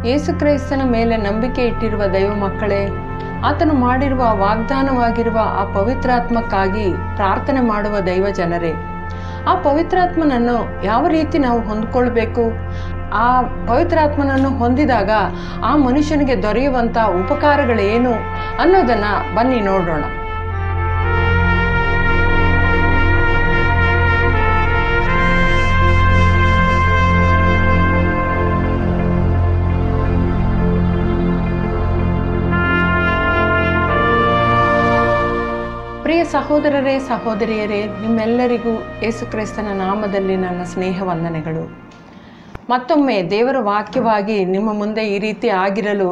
ಯೇಸು ಕ್ರಿಸ್ತನ ಮೇಲೆ ನಂಬಿಕೆ ಇಟ್ಟಿರುವ ದೈವ ಮಕ್ಕಳೇ, ಆತನು ಮಾಡಿರುವ ವಾಗ್ದಾನವಾಗಿರುವ ಆ ಪವಿತ್ರಾತ್ಮಕ್ಕಾಗಿ ಪ್ರಾರ್ಥನೆ ಮಾಡುವ ದೈವ ಜನರೇ, ಆ ಪವಿತ್ರಾತ್ಮನನ್ನು ಯಾವ ರೀತಿ ನಾವು ಹೊಂದ್ಕೊಳ್ಬೇಕು, ಆ ಪವಿತ್ರಾತ್ಮನನ್ನು ಹೊಂದಿದಾಗ ಆ ಮನುಷ್ಯನಿಗೆ ದೊರೆಯುವಂಥ ಉಪಕಾರಗಳೇನು ಅನ್ನೋದನ್ನು ಬನ್ನಿ ನೋಡೋಣ. ಪ್ರಿಯ ಸಹೋದರರೇ, ಸಹೋದರಿಯರೇ, ನಿಮ್ಮೆಲ್ಲರಿಗೂ ಯೇಸು ಕ್ರಿಸ್ತನ ನಾಮದಲ್ಲಿ ನನ್ನ ಸ್ನೇಹ ವಂದನೆಗಳು. ಮತ್ತೊಮ್ಮೆ ದೇವರ ವಾಕ್ಯವಾಗಿ ನಿಮ್ಮ ಮುಂದೆ ಈ ರೀತಿ ಆಗಿರಲು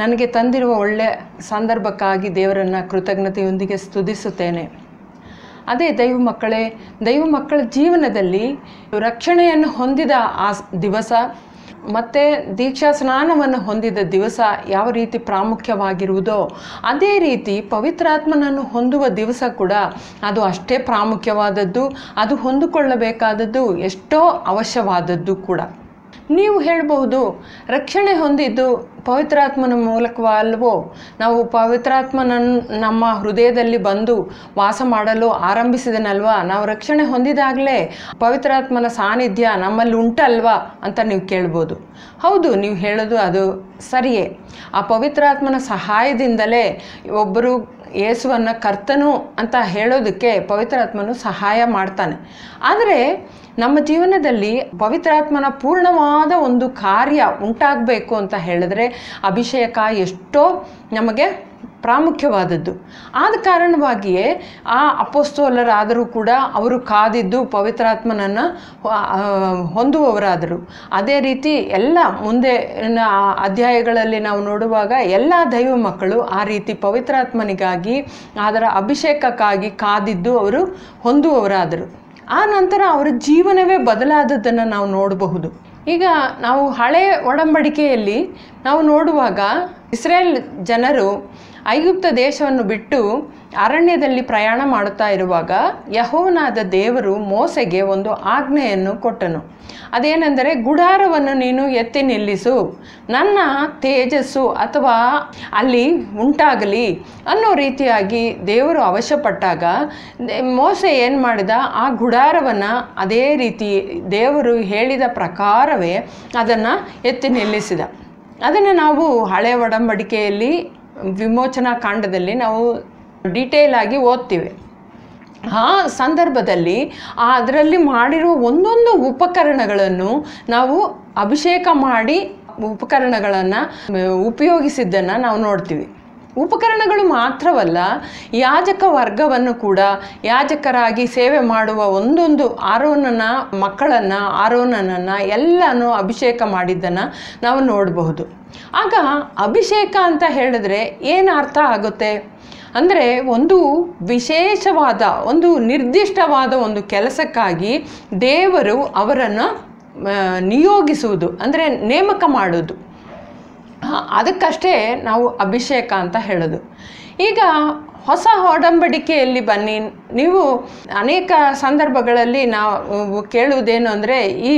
ನನಗೆ ತಂದಿರುವ ಒಳ್ಳೆಯ ಸಂದರ್ಭಕ್ಕಾಗಿ ದೇವರನ್ನು ಕೃತಜ್ಞತೆಯೊಂದಿಗೆ ಸ್ತುತಿಸುತ್ತೇನೆ. ಅದೇ ದೈವ ಮಕ್ಕಳೇ, ದೈವ ಮಕ್ಕಳ ಜೀವನದಲ್ಲಿ ರಕ್ಷಣೆಯನ್ನು ಹೊಂದಿದ ಆ ದಿವಸ ಮತ್ತು ದೀಕ್ಷಾ ಸ್ನಾನವನ್ನು ಹೊಂದಿದ ದಿವಸ ಯಾವ ರೀತಿ ಪ್ರಾಮುಖ್ಯವಾಗಿರುವುದೋ ಅದೇ ರೀತಿ ಪವಿತ್ರಾತ್ಮನನ್ನು ಹೊಂದುವ ದಿವಸ ಕೂಡ ಅದು ಅಷ್ಟೇ ಪ್ರಾಮುಖ್ಯವಾದದ್ದು, ಅದು ಹೊಂದಿಕೊಳ್ಳಬೇಕಾದದ್ದು ಎಷ್ಟೋ ಅವಶ್ಯವಾದದ್ದು ಕೂಡ. ನೀವು ಹೇಳಬಹುದು, ರಕ್ಷಣೆ ಹೊಂದಿದ್ದು ಪವಿತ್ರಾತ್ಮನ ಮೂಲಕವಲ್ವೋ, ನಾವು ಪವಿತ್ರಾತ್ಮನನ್ನು ನಮ್ಮ ಹೃದಯದಲ್ಲಿ ಬಂದು ವಾಸ ಮಾಡಲು ಆರಂಭಿಸಿದನಲ್ವಾ, ನಾವು ರಕ್ಷಣೆ ಹೊಂದಿದಾಗಲೇ ಪವಿತ್ರಾತ್ಮನ ಸಾನ್ನಿಧ್ಯ ನಮ್ಮಲ್ಲಿ ಉಂಟಲ್ವಾ ಅಂತ ನೀವು ಕೇಳ್ಬೋದು. ಹೌದು, ನೀವು ಹೇಳೋದು ಅದು ಸರಿಯೇ. ಆ ಪವಿತ್ರಾತ್ಮನ ಸಹಾಯದಿಂದಲೇ ಒಬ್ಬರು ಯೇಸುವನ್ನು ಕರ್ತನು ಅಂತ ಹೇಳೋದಕ್ಕೆ ಪವಿತ್ರಾತ್ಮನು ಸಹಾಯ ಮಾಡ್ತಾನೆ. ಆದರೆ ನಮ್ಮ ಜೀವನದಲ್ಲಿ ಪವಿತ್ರಾತ್ಮನ ಪೂರ್ಣವಾದ ಒಂದು ಕಾರ್ಯ ಉಂಟಾಗಬೇಕು ಅಂತ ಹೇಳಿದ್ರೆ ಅಭಿಷೇಕ ಎಷ್ಟೋ ನಮಗೆ ಪ್ರಾಮುಖ್ಯವಾದದ್ದು. ಆದ ಕಾರಣವಾಗಿಯೇ ಆ ಅಪೊಸ್ತಲರಾದರೂ ಕೂಡ ಅವರು ಕಾದಿದ್ದು ಪವಿತ್ರಾತ್ಮನನ್ನು ಹೊಂದುವವರಾದರು. ಅದೇ ರೀತಿ ಎಲ್ಲ ಮುಂದೆ ಅಧ್ಯಾಯಗಳಲ್ಲಿ ನಾವು ನೋಡುವಾಗ ಎಲ್ಲ ದೈವ ಮಕ್ಕಳು ಆ ರೀತಿ ಪವಿತ್ರಾತ್ಮನಿಗಾಗಿ ಅದರ ಅಭಿಷೇಕಕ್ಕಾಗಿ ಕಾದಿದ್ದು ಅವರು ಹೊಂದುವವರಾದರು. ಆ ನಂತರ ಅವರ ಜೀವನವೇ ಬದಲಾದದ್ದನ್ನು ನಾವು ನೋಡಬಹುದು. ಈಗ ನಾವು ಹಳೆಯ ಒಡಂಬಡಿಕೆಯಲ್ಲಿ ನಾವು ನೋಡುವಾಗ ಇಸ್ರೇಲ್ ಜನರು ಐಗುಪ್ತ ದೇಶವನ್ನು ಬಿಟ್ಟು ಅರಣ್ಯದಲ್ಲಿ ಪ್ರಯಾಣ ಮಾಡುತ್ತಾ ಇರುವಾಗ ಯೆಹೋವನಾದ ದೇವರು ಮೋಸೆಗೆ ಒಂದು ಆಜ್ಞೆಯನ್ನು ಕೊಟ್ಟನು. ಅದೇನೆಂದರೆ, ಗುಡಾರವನ್ನು ನೀನು ಎತ್ತಿ ನಿಲ್ಲಿಸು, ನನ್ನ ತೇಜಸ್ಸು ಅಥವಾ ಅಲ್ಲಿ ಉಂಟಾಗಲಿ ಅನ್ನೋ ರೀತಿಯಾಗಿ ದೇವರು ಅವಶ್ಯಪಟ್ಟಾಗ ಮೋಸೆ ಏನು ಮಾಡಿದ, ಆ ಗುಡಾರವನ್ನು ಅದೇ ರೀತಿ ದೇವರು ಹೇಳಿದ ಪ್ರಕಾರವೇ ಅದನ್ನು ಎತ್ತಿ ನಿಲ್ಲಿಸಿದ. ಅದನ್ನು ನಾವು ಹಳೆಯ ಒಡಂಬಡಿಕೆಯಲ್ಲಿ ವಿಮೋಚನಾ ಕಾಂಡದಲ್ಲಿ ನಾವು ಡೀಟೇಲ್ ಆಗಿ ಓದ್ತೀವಿ. ಆ ಸಂದರ್ಭದಲ್ಲಿ ಅದರಲ್ಲಿ ಮಾಡಿರುವ ಒಂದೊಂದು ಉಪಕರಣಗಳನ್ನು ನಾವು ಅಭಿಷೇಕ ಮಾಡಿ ಉಪಕರಣಗಳನ್ನು ಉಪಯೋಗಿಸಿದ್ದನ್ನು ನಾವು ನೋಡ್ತೀವಿ. ಉಪಕರಣಗಳು ಮಾತ್ರವಲ್ಲ, ಯಾಜಕ ವರ್ಗವನ್ನು ಕೂಡ ಯಾಜಕರಾಗಿ ಸೇವೆ ಮಾಡುವ ಒಂದೊಂದು ಆರೋನನ ಮಕ್ಕಳನ್ನು, ಆರೋನನನ್ನು ಎಲ್ಲನೂ ಅಭಿಷೇಕ ಮಾಡಿದ್ದನ್ನು ನಾವು ನೋಡಬಹುದು. ಆಗ ಅಭಿಷೇಕ ಅಂತ ಹೇಳಿದ್ರೆ ಏನು ಅರ್ಥ ಆಗುತ್ತೆ ಅಂದರೆ, ಒಂದು ವಿಶೇಷವಾದ ಒಂದು ನಿರ್ದಿಷ್ಟವಾದ ಒಂದು ಕೆಲಸಕ್ಕಾಗಿ ದೇವರು ಅವರನ್ನು ನಿಯೋಗಿಸುವುದು, ಅಂದರೆ ನೇಮಕ ಮಾಡೋದು. ಅದಕ್ಕಷ್ಟೇ ನಾವು ಅಭಿಷೇಕ ಅಂತ ಹೇಳೋದು. ಈಗ ಹೊಸ ಒಡಂಬಡಿಕೆಯಲ್ಲಿ ಬನ್ನಿ, ನೀವು ಅನೇಕ ಸಂದರ್ಭಗಳಲ್ಲಿ ನಾವು ಕೇಳುವುದೇನು ಅಂದರೆ, ಈ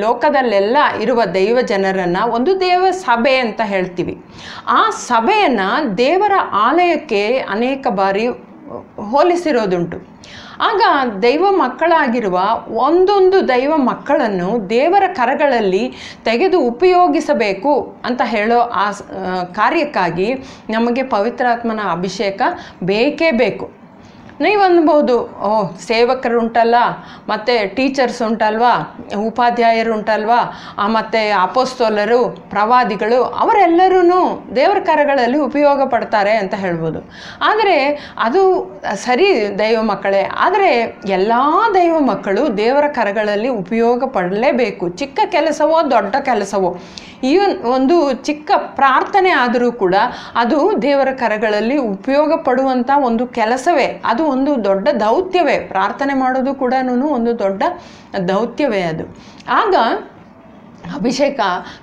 ಲೋಕದಲ್ಲೆಲ್ಲ ಇರುವ ದೈವ ಜನರನ್ನು ಒಂದು ದೇವ ಸಭೆ ಅಂತ ಹೇಳ್ತೀವಿ. ಆ ಸಭೆಯನ್ನು ದೇವರ ಆಲಯಕ್ಕೆ ಅನೇಕ ಬಾರಿ ಹೋಲಿಸಿರೋದುಂಟು. ಆಗ ದೈವ ಮಕ್ಕಳಾಗಿರುವ ಒಂದೊಂದು ದೈವ ಮಕ್ಕಳನ್ನು ದೇವರ ಕರಗಳಲ್ಲಿ ತೆಗೆದು ಉಪಯೋಗಿಸಬೇಕು ಅಂತ ಹೇಳೋ ಆ ಕಾರ್ಯಕ್ಕಾಗಿ ನಮಗೆ ಪವಿತ್ರಾತ್ಮನ ಅಭಿಷೇಕ ಬೇಕೇ ಬೇಕು. ನೀವು ಅನ್ಬೋದು, ಸೇವಕರು ಉಂಟಲ್ಲ, ಮತ್ತು ಟೀಚರ್ಸ್ ಉಂಟಲ್ವಾ, ಉಪಾಧ್ಯಾಯರು ಉಂಟಲ್ವಾ, ಮತ್ತು ಅಪೊಸ್ತಲರು, ಪ್ರವಾದಿಗಳು, ಅವರೆಲ್ಲರೂ ದೇವರ ಕರಗಳಲ್ಲಿ ಉಪಯೋಗ ಪಡ್ತಾರೆ ಅಂತ ಹೇಳ್ಬೋದು. ಆದರೆ ಅದು ಸರಿ ದೈವ ಮಕ್ಕಳೇ, ಆದರೆ ಎಲ್ಲ ದೈವ ಮಕ್ಕಳು ದೇವರ ಕರಗಳಲ್ಲಿ ಉಪಯೋಗ ಪಡಲೇಬೇಕು. ಚಿಕ್ಕ ಕೆಲಸವೋ ದೊಡ್ಡ ಕೆಲಸವೋ, ಈವನ್ ಒಂದು ಚಿಕ್ಕ ಪ್ರಾರ್ಥನೆ ಆದರೂ ಕೂಡ ಅದು ದೇವರ ಕರಗಳಲ್ಲಿ ಉಪಯೋಗ ಪಡುವಂಥ ಒಂದು ಕೆಲಸವೇ, ಅದು ಒಂದು ದೊಡ್ಡ ದೌತ್ಯವೇ. ಪ್ರಾರ್ಥನೆ ಮಾಡೋದು ಕೂಡ ಒಂದು ದೊಡ್ಡ ದೌತ್ಯವೇ ಅದು. ಆಗ ಅಭಿಷೇಕ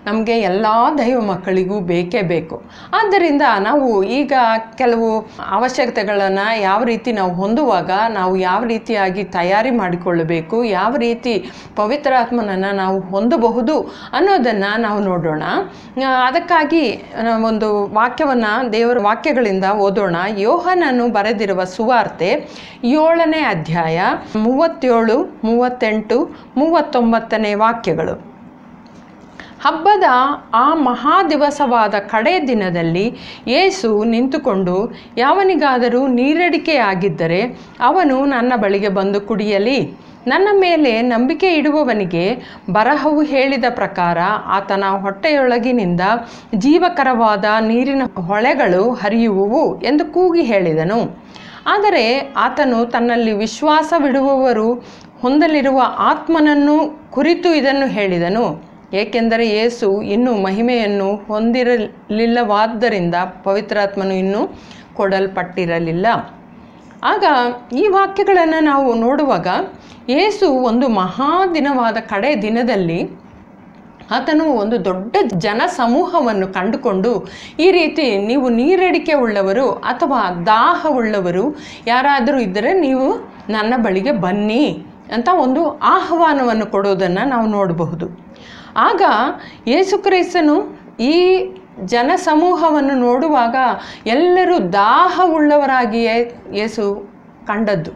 ನಮಗೆ ಎಲ್ಲ ದೈವ ಮಕ್ಕಳಿಗೂ ಬೇಕೇ ಬೇಕು. ಆದ್ದರಿಂದ ನಾವು ಈಗ ಕೆಲವು ಅವಶ್ಯಕತೆಗಳನ್ನು ಯಾವ ರೀತಿ ನಾವು ಹೊಂದುವಾಗ ನಾವು ಯಾವ ರೀತಿಯಾಗಿ ತಯಾರಿ ಮಾಡಿಕೊಳ್ಳಬೇಕು, ಯಾವ ರೀತಿ ಪವಿತ್ರಾತ್ಮನನ್ನು ನಾವು ಹೊಂದಬಹುದು ಅನ್ನೋದನ್ನು ನಾವು ನೋಡೋಣ. ಅದಕ್ಕಾಗಿ ಒಂದು ವಾಕ್ಯವನ್ನು ದೇವರ ವಾಕ್ಯಗಳಿಂದ ಓದೋಣ. ಯೋಹನನು ಬರೆದಿರುವ ಸುವಾರ್ತೆ 7ನೇ ಅಧ್ಯಾಯ 37, 38, 39ನೇ ವಾಕ್ಯಗಳು. ಹಬ್ಬದ ಆ ಮಹಾದಿವಸವಾದ ಕಡೆ ದಿನದಲ್ಲಿ ಯೇಸು ನಿಂತುಕೊಂಡು, ಯಾವನಿಗಾದರೂ ನೀರಡಿಕೆಯಾಗಿದ್ದರೆ ಅವನು ನನ್ನ ಬಳಿಗೆ ಬಂದು ಕುಡಿಯಲಿ. ನನ್ನ ಮೇಲೆ ನಂಬಿಕೆ ಇಡುವವನಿಗೆ ಬರಹವು ಹೇಳಿದ ಪ್ರಕಾರ ಆತನ ಹೊಟ್ಟೆಯೊಳಗಿನಿಂದ ಜೀವಕರವಾದ ನೀರಿನ ಹೊಳೆಗಳು ಹರಿಯುವುವು ಎಂದು ಕೂಗಿ ಹೇಳಿದನು. ಆದರೆ ಆತನು ತನ್ನಲ್ಲಿ ವಿಶ್ವಾಸವಿಡುವವರು ಹೊಂದಲಿರುವ ಆತ್ಮನನ್ನು ಕುರಿತು ಇದನ್ನು ಹೇಳಿದನು. ಏಕೆಂದರೆ ಯೇಸು ಇನ್ನೂ ಮಹಿಮೆಯನ್ನು ಹೊಂದಿರಲಿಲ್ಲವಾದ್ದರಿಂದ ಪವಿತ್ರಾತ್ಮನು ಇನ್ನೂ ಕೊಡಲ್ಪಟ್ಟಿರಲಿಲ್ಲ. ಆಗ ಈ ವಾಕ್ಯಗಳನ್ನು ನಾವು ನೋಡುವಾಗ ಯೇಸು ಒಂದು ಮಹಾದಿನವಾದ ಕಡೆ ದಿನದಲ್ಲಿ ಆತನು ಒಂದು ದೊಡ್ಡ ಜನಸಮೂಹವನ್ನು ಕಂಡುಕೊಂಡು ಈ ರೀತಿ, ನೀವು ನೀರಡಿಕೆ ಉಳ್ಳವರು ಅಥವಾ ದಾಹವುಳ್ಳವರು ಯಾರಾದರೂ ಇದ್ದರೆ ನೀವು ನನ್ನ ಬಳಿಗೆ ಬನ್ನಿ ಅಂತ ಒಂದು ಆಹ್ವಾನವನ್ನು ಕೊಡೋದನ್ನು ನಾವು ನೋಡಬಹುದು. ಆಗ ಯೇಸುಕ್ರಿಸ್ತನು ಈ ಜನಸಮೂಹವನ್ನು ನೋಡುವಾಗ ಎಲ್ಲರೂ ದಾಹವುಳ್ಳವರಾಗಿಯೇ ಯೇಸು ಕಂಡದ್ದು.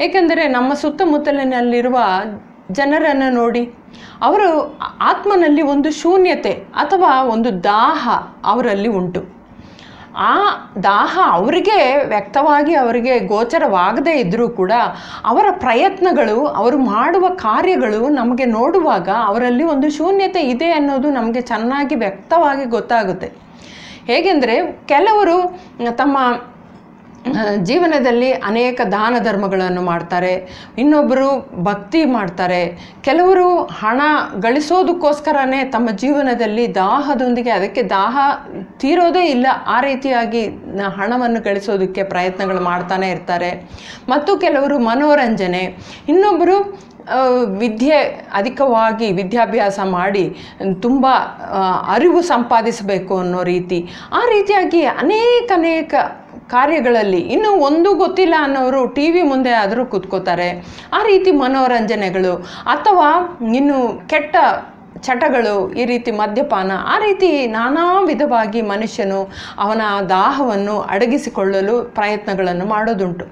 ಏಕೆಂದರೆ ನಮ್ಮ ಸುತ್ತಮುತ್ತಲಿನಲ್ಲಿರುವ ಜನರನ್ನು ನೋಡಿ, ಅವರು ಆತ್ಮನಲ್ಲಿ ಒಂದು ಶೂನ್ಯತೆ ಅಥವಾ ಒಂದು ದಾಹ ಅವರಲ್ಲಿ ಉಂಟು. ಆ ದಾಹ ಅವರಿಗೆ ವ್ಯಕ್ತವಾಗಿ ಅವರಿಗೆ ಗೋಚರವಾಗದೇ ಇದ್ದರೂ ಕೂಡ ಅವರ ಪ್ರಯತ್ನಗಳು, ಅವರು ಮಾಡುವ ಕಾರ್ಯಗಳು ನಮಗೆ ನೋಡುವಾಗ ಅವರಲ್ಲಿ ಒಂದು ಶೂನ್ಯತೆ ಇದೆ ಅನ್ನೋದು ನಮಗೆ ಚೆನ್ನಾಗಿ ವ್ಯಕ್ತವಾಗಿ ಗೊತ್ತಾಗುತ್ತೆ. ಹೇಗೆಂದರೆ ಕೆಲವರು ತಮ್ಮ ಜೀವನದಲ್ಲಿ ಅನೇಕ ದಾನ ಧರ್ಮಗಳನ್ನು ಮಾಡ್ತಾರೆ, ಇನ್ನೊಬ್ಬರು ಭಕ್ತಿ ಮಾಡ್ತಾರೆ, ಕೆಲವರು ಹಣ ಗಳಿಸೋದಕ್ಕೋಸ್ಕರನೇ ತಮ್ಮ ಜೀವನದಲ್ಲಿ ದಾಹದೊಂದಿಗೆ, ಅದಕ್ಕೆ ದಾಹ ತೀರೋದೇ ಇಲ್ಲ ಆ ರೀತಿಯಾಗಿ ಹಣವನ್ನು ಗಳಿಸೋದಕ್ಕೆ ಪ್ರಯತ್ನಗಳು ಮಾಡ್ತಾನೆ ಇರ್ತಾರೆ. ಮತ್ತು ಕೆಲವರು ಮನೋರಂಜನೆ, ಇನ್ನೊಬ್ಬರು ಅಧಿಕವಾಗಿ ವಿದ್ಯಾಭ್ಯಾಸ ಮಾಡಿ ತುಂಬ ಅರಿವು ಸಂಪಾದಿಸಬೇಕು ಅನ್ನೋ ರೀತಿ, ಆ ರೀತಿಯಾಗಿ ಅನೇಕ ಕಾರ್ಯಗಳಲ್ಲಿ, ಇನ್ನು ಒಂದು ಗೊತ್ತಿಲ್ಲ ಅನ್ನೋರು ಟಿ ವಿ ಮುಂದೆ ಆದರೂ ಕೂತ್ಕೋತಾರೆ. ಆ ರೀತಿ ಮನೋರಂಜನೆಗಳು ಅಥವಾ ಇನ್ನು ಕೆಟ್ಟ ಚಟಗಳು, ಈ ರೀತಿ ಮದ್ಯಪಾನ, ಆ ರೀತಿ ನಾನಾ ವಿಧವಾಗಿ ಮನುಷ್ಯನು ಅವನ ದಾಹವನ್ನು ಅಡಗಿಸಿಕೊಳ್ಳಲು ಪ್ರಯತ್ನಗಳನ್ನು ಮಾಡೋದುಂಟು.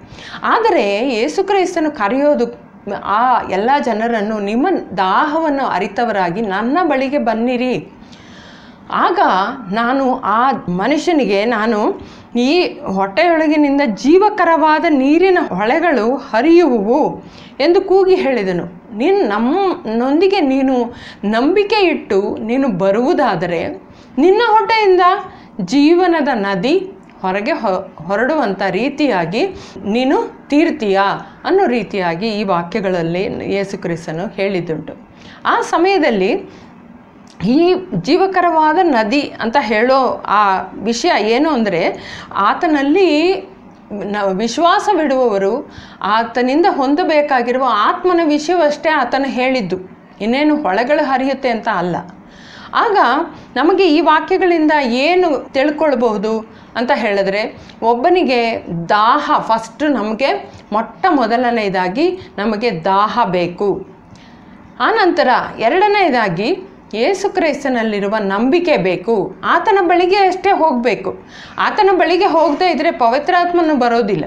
ಆದರೆ ಯೇಸುಕ್ರಿಸ್ತನು ಕರೆಯೋದು ಆ ಎಲ್ಲ ಜನರನ್ನು, ನಿಮ್ಮ ದಾಹವನ್ನು ಅರಿತವರಾಗಿ ನನ್ನ ಬಳಿಗೆ ಬನ್ನಿರಿ. ಆಗ ನಾನು ಆ ಮನುಷ್ಯನಿಗೆ ನಾನು ಈ ಹೊಟ್ಟೆಯೊಳಗಿನಿಂದ ಜೀವಕರವಾದ ನೀರಿನ ಹೊಳೆಗಳು ಹರಿಯುವುವು ಎಂದು ಕೂಗಿ ಹೇಳಿದನು. ನನ್ನೊಂದಿಗೆ ನೀನು ನಂಬಿಕೆ ಇಟ್ಟು ನೀನು ಬರುವುದಾದರೆ ನಿನ್ನ ಹೊಟ್ಟೆಯಿಂದ ಜೀವನದ ನದಿ ಹೊರಗೆ ಹೊರಡುವಂಥ ರೀತಿಯಾಗಿ ನೀನು ತೀರ್ತೀಯಾ ಅನ್ನೋ ರೀತಿಯಾಗಿ ಈ ವಾಕ್ಯಗಳಲ್ಲಿ ಯೇಸುಕ್ರಿಸ್ತನು ಹೇಳಿದ್ದುಂಟು. ಆ ಸಮಯದಲ್ಲಿ ಈ ಜೀವಕರವಾದ ನದಿ ಅಂತ ಹೇಳೋ ಆ ವಿಷಯ ಏನು ಅಂದರೆ, ಆತನಲ್ಲಿ ವಿಶ್ವಾಸವಿಡುವವರು ಆತನಿಂದ ಹೊಂದಬೇಕಾಗಿರುವ ಆತ್ಮನ ವಿಷಯವಷ್ಟೇ ಆತನು ಹೇಳಿದ್ದು, ಇನ್ನೇನು ಹೊಳೆಗಳು ಹರಿಯುತ್ತೆ ಅಂತ ಅಲ್ಲ. ಆಗ ನಮಗೆ ಈ ವಾಕ್ಯಗಳಿಂದ ಏನು ತಿಳ್ಕೊಳ್ಬಹುದು ಅಂತ ಹೇಳಿದ್ರೆ, ಒಬ್ಬನಿಗೆ ದಾಹ, ಫಸ್ಟ್ ನಮಗೆ ಮೊದಲನೇದಾಗಿ ನಮಗೆ ದಾಹ ಬೇಕು. ಆನಂತರ ಎರಡನೇದಾಗಿ ಯೇಸುಕ್ರಿಸ್ತನಲ್ಲಿರುವ ನಂಬಿಕೆ ಬೇಕು. ಆತನ ಬಳಿಗೆ ಅಷ್ಟೇ ಹೋಗಬೇಕು. ಆತನ ಬಳಿಗೆ ಹೋಗದೇ ಇದ್ದರೆ ಪವಿತ್ರಾತ್ಮನು ಬರೋದಿಲ್ಲ,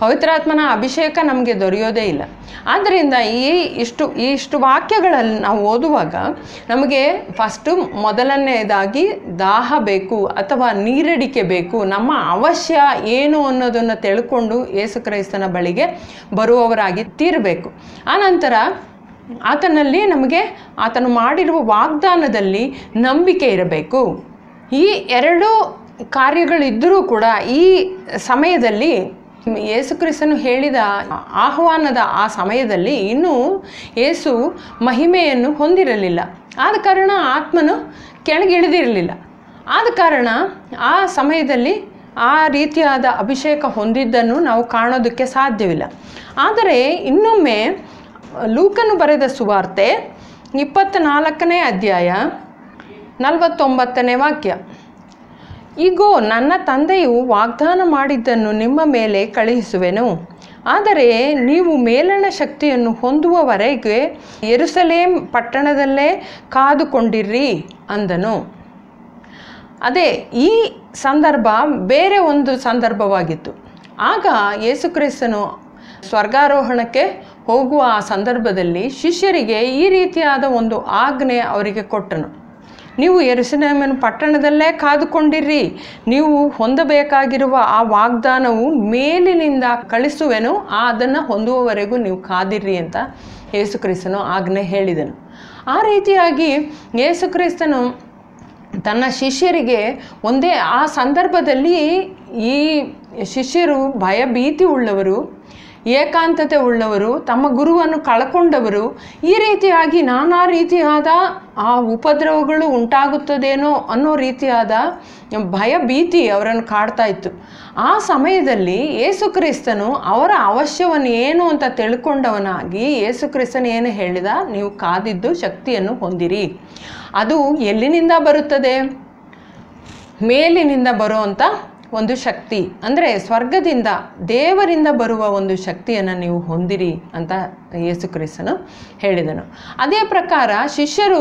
ಪವಿತ್ರಾತ್ಮನ ಅಭಿಷೇಕ ನಮಗೆ ದೊರೆಯೋದೇ ಇಲ್ಲ. ಆದ್ದರಿಂದ ಇಷ್ಟು ವಾಕ್ಯಗಳಲ್ಲಿ ನಾವು ಓದುವಾಗ ನಮಗೆ ಫಸ್ಟು ಮೊದಲನೇದಾಗಿ ದಾಹ ಬೇಕು ಅಥವಾ ನೀರಡಿಕೆ ಬೇಕು, ನಮ್ಮ ಅವಶ್ಯ ಏನು ಅನ್ನೋದನ್ನು ತಿಳ್ಕೊಂಡು ಯೇಸುಕ್ರಿಸ್ತನ ಬಳಿಗೆ ಬರುವವರಾಗಿ ತೀರಬೇಕು. ಆನಂತರ ಆತನಲ್ಲಿ ನಮಗೆ ಆತನು ಮಾಡಿರುವ ವಾಗ್ದಾನದಲ್ಲಿ ನಂಬಿಕೆ ಇರಬೇಕು. ಈ ಎರಡು ಕಾರ್ಯಗಳಿದ್ದರೂ ಕೂಡ ಈ ಸಮಯದಲ್ಲಿ ಯೇಸುಕ್ರಿಸ್ತನು ಹೇಳಿದ ಆಹ್ವಾನದ ಆ ಸಮಯದಲ್ಲಿ ಇನ್ನೂ ಯೇಸು ಮಹಿಮೆಯನ್ನು ಹೊಂದಿರಲಿಲ್ಲ. ಆದ ಕಾರಣ ಆತ್ಮನು ಕೆಳಗಿಳಿದಿರಲಿಲ್ಲ. ಆದ ಕಾರಣ ಆ ಸಮಯದಲ್ಲಿ ಆ ರೀತಿಯಾದ ಅಭಿಷೇಕ ಹೊಂದಿದ್ದನ್ನು ನಾವು ಕಾಣೋದಕ್ಕೆ ಸಾಧ್ಯವಿಲ್ಲ. ಆದರೆ ಇನ್ನೊಮ್ಮೆ ಲೂಕನು ಬರೆದ ಸುವಾರ್ತೆ 24ನೇ ಅಧ್ಯಾಯ 49ನೇ ವಾಕ್ಯ. ಇಗೋ, ನನ್ನ ತಂದೆಯು ವಾಗ್ದಾನ ಮಾಡಿದ್ದನ್ನು ನಿಮ್ಮ ಮೇಲೆ ಕಳುಹಿಸುವೆನು, ಆದರೆ ನೀವು ಮೇಲಣ ಶಕ್ತಿಯನ್ನು ಹೊಂದುವವರೆಗೆ ಯೆರೂಸಲೇಮ್ ಪಟ್ಟಣದಲ್ಲೇ ಕಾದುಕೊಂಡಿರ್ರಿ ಅಂದನು. ಅದೇ ಈ ಸಂದರ್ಭ ಬೇರೆ ಒಂದು ಸಂದರ್ಭವಾಗಿತ್ತು. ಆಗ ಯೇಸುಕ್ರಿಸ್ತನು ಸ್ವರ್ಗಾರೋಹಣಕ್ಕೆ ಹೋಗುವ ಆ ಸಂದರ್ಭದಲ್ಲಿ ಶಿಷ್ಯರಿಗೆ ಈ ರೀತಿಯಾದ ಒಂದು ಆಜ್ಞೆ ಅವರಿಗೆ ಕೊಟ್ಟನು. ನೀವು ಯೆರೂಸಲೇಮಿನ ಪಟ್ಟಣದಲ್ಲೇ ಕಾದುಕೊಂಡಿರ್ರಿ, ನೀವು ಹೊಂದಬೇಕಾಗಿರುವ ಆ ವಾಗ್ದಾನವು ಮೇಲಿನಿಂದ ಕಳಿಸುವೆನು, ಅದನ್ನು ಹೊಂದುವವರೆಗೂ ನೀವು ಕಾದಿರ್ರಿ ಅಂತ ಯೇಸುಕ್ರಿಸ್ತನು ಆಜ್ಞೆ ಹೇಳಿದನು. ಆ ರೀತಿಯಾಗಿ ಯೇಸುಕ್ರಿಸ್ತನು ತನ್ನ ಶಿಷ್ಯರಿಗೆ ಒಂದೇ ಆ ಸಂದರ್ಭದಲ್ಲಿ ಈ ಶಿಷ್ಯರು ಭಯಭೀತಿ ಉಳ್ಳವರು, ಏಕಾಂತತೆ ಉಳ್ಳವರು, ತಮ್ಮ ಗುರುವನ್ನು ಕಳ್ಕೊಂಡವರು, ಈ ರೀತಿಯಾಗಿ ನಾನಾ ರೀತಿಯಾದ ಆ ಉಪದ್ರವಗಳು ಉಂಟಾಗುತ್ತದೇನೋ ಅನ್ನೋ ರೀತಿಯಾದ ಭಯಭೀತಿ ಅವರನ್ನು ಕಾಡ್ತಾ ಇತ್ತು. ಆ ಸಮಯದಲ್ಲಿ ಯೇಸುಕ್ರಿಸ್ತನು ಅವರ ಅವಶ್ಯವನ್ನು ಏನು ಅಂತ ತಿಳ್ಕೊಂಡವನಾಗಿ ಯೇಸುಕ್ರಿಸ್ತನು ಏನು ಹೇಳಿದ, ನೀವು ಕಾದಿದ್ದು ಶಕ್ತಿಯನ್ನು ಹೊಂದಿರಿ. ಅದು ಎಲ್ಲಿನಿಂದ ಬರುತ್ತದೆ? ಮೇಲಿನಿಂದ ಬರುವಂಥ ಒಂದು ಶಕ್ತಿ, ಅಂದರೆ ಸ್ವರ್ಗದಿಂದ ದೇವರಿಂದ ಬರುವ ಒಂದು ಶಕ್ತಿಯನ್ನು ನೀವು ಹೊಂದಿರಿ ಅಂತ ಯೇಸುಕ್ರಿಸ್ತನು ಹೇಳಿದನು. ಅದೇ ಪ್ರಕಾರ ಶಿಷ್ಯರು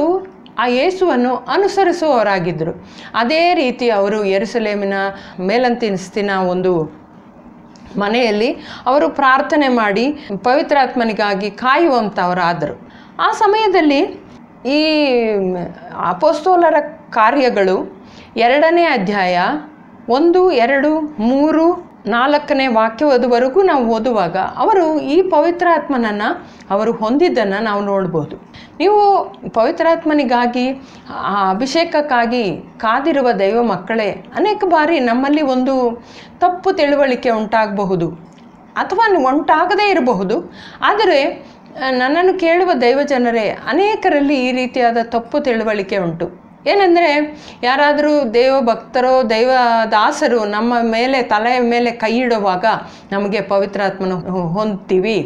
ಆ ಯೇಸುವನ್ನು ಅನುಸರಿಸುವವರಾಗಿದ್ದರು. ಅದೇ ರೀತಿ ಅವರು ಯೆರೂಸಲೇಮಿನ ಮೇಲಂತಸ್ತಿನ ಒಂದು ಮನೆಯಲ್ಲಿ ಅವರು ಪ್ರಾರ್ಥನೆ ಮಾಡಿ ಪವಿತ್ರಾತ್ಮನಿಗಾಗಿ ಕಾಯುವಂಥವರಾದರು. ಆ ಸಮಯದಲ್ಲಿ ಈ ಅಪೊಸ್ತಲರ ಕಾರ್ಯಗಳು 2ನೇ ಅಧ್ಯಾಯ 1, 2, 3, 4ನೇ ವಾಕ್ಯವರೆಗೂ ನಾವು ಓದುವಾಗ ಅವರು ಈ ಪವಿತ್ರಾತ್ಮನನ್ನು ಅವರು ಹೊಂದಿದ್ದನ್ನು ನಾವು ನೋಡ್ಬೋದು. ನೀವು ಪವಿತ್ರಾತ್ಮನಿಗಾಗಿ ಆ ಅಭಿಷೇಕಕ್ಕಾಗಿ ಕಾದಿರುವ ದೈವ ಮಕ್ಕಳೇ, ಅನೇಕ ಬಾರಿ ನಮ್ಮಲ್ಲಿ ಒಂದು ತಪ್ಪು ತಿಳುವಳಿಕೆ ಉಂಟಾಗಬಹುದು ಅಥವಾ ಉಂಟಾಗದೇ ಇರಬಹುದು. ಆದರೆ ನನ್ನನ್ನು ಕೇಳುವ ದೈವ ಜನರೇ, ಅನೇಕರಲ್ಲಿ ಈ ರೀತಿಯಾದ ತಪ್ಪು ತಿಳುವಳಿಕೆ ಉಂಟು. ಏನೆಂದರೆ, ಯಾರಾದರೂ ದೇವ ಭಕ್ತರೋ ದೈವದಾಸರು ನಮ್ಮ ಮೇಲೆ ತಲೆಯ ಮೇಲೆ ಕೈ ಇಡುವಾಗ ನಮಗೆ ಪವಿತ್ರಾತ್ಮನ ಹೊಂದ್ತೀವಿ,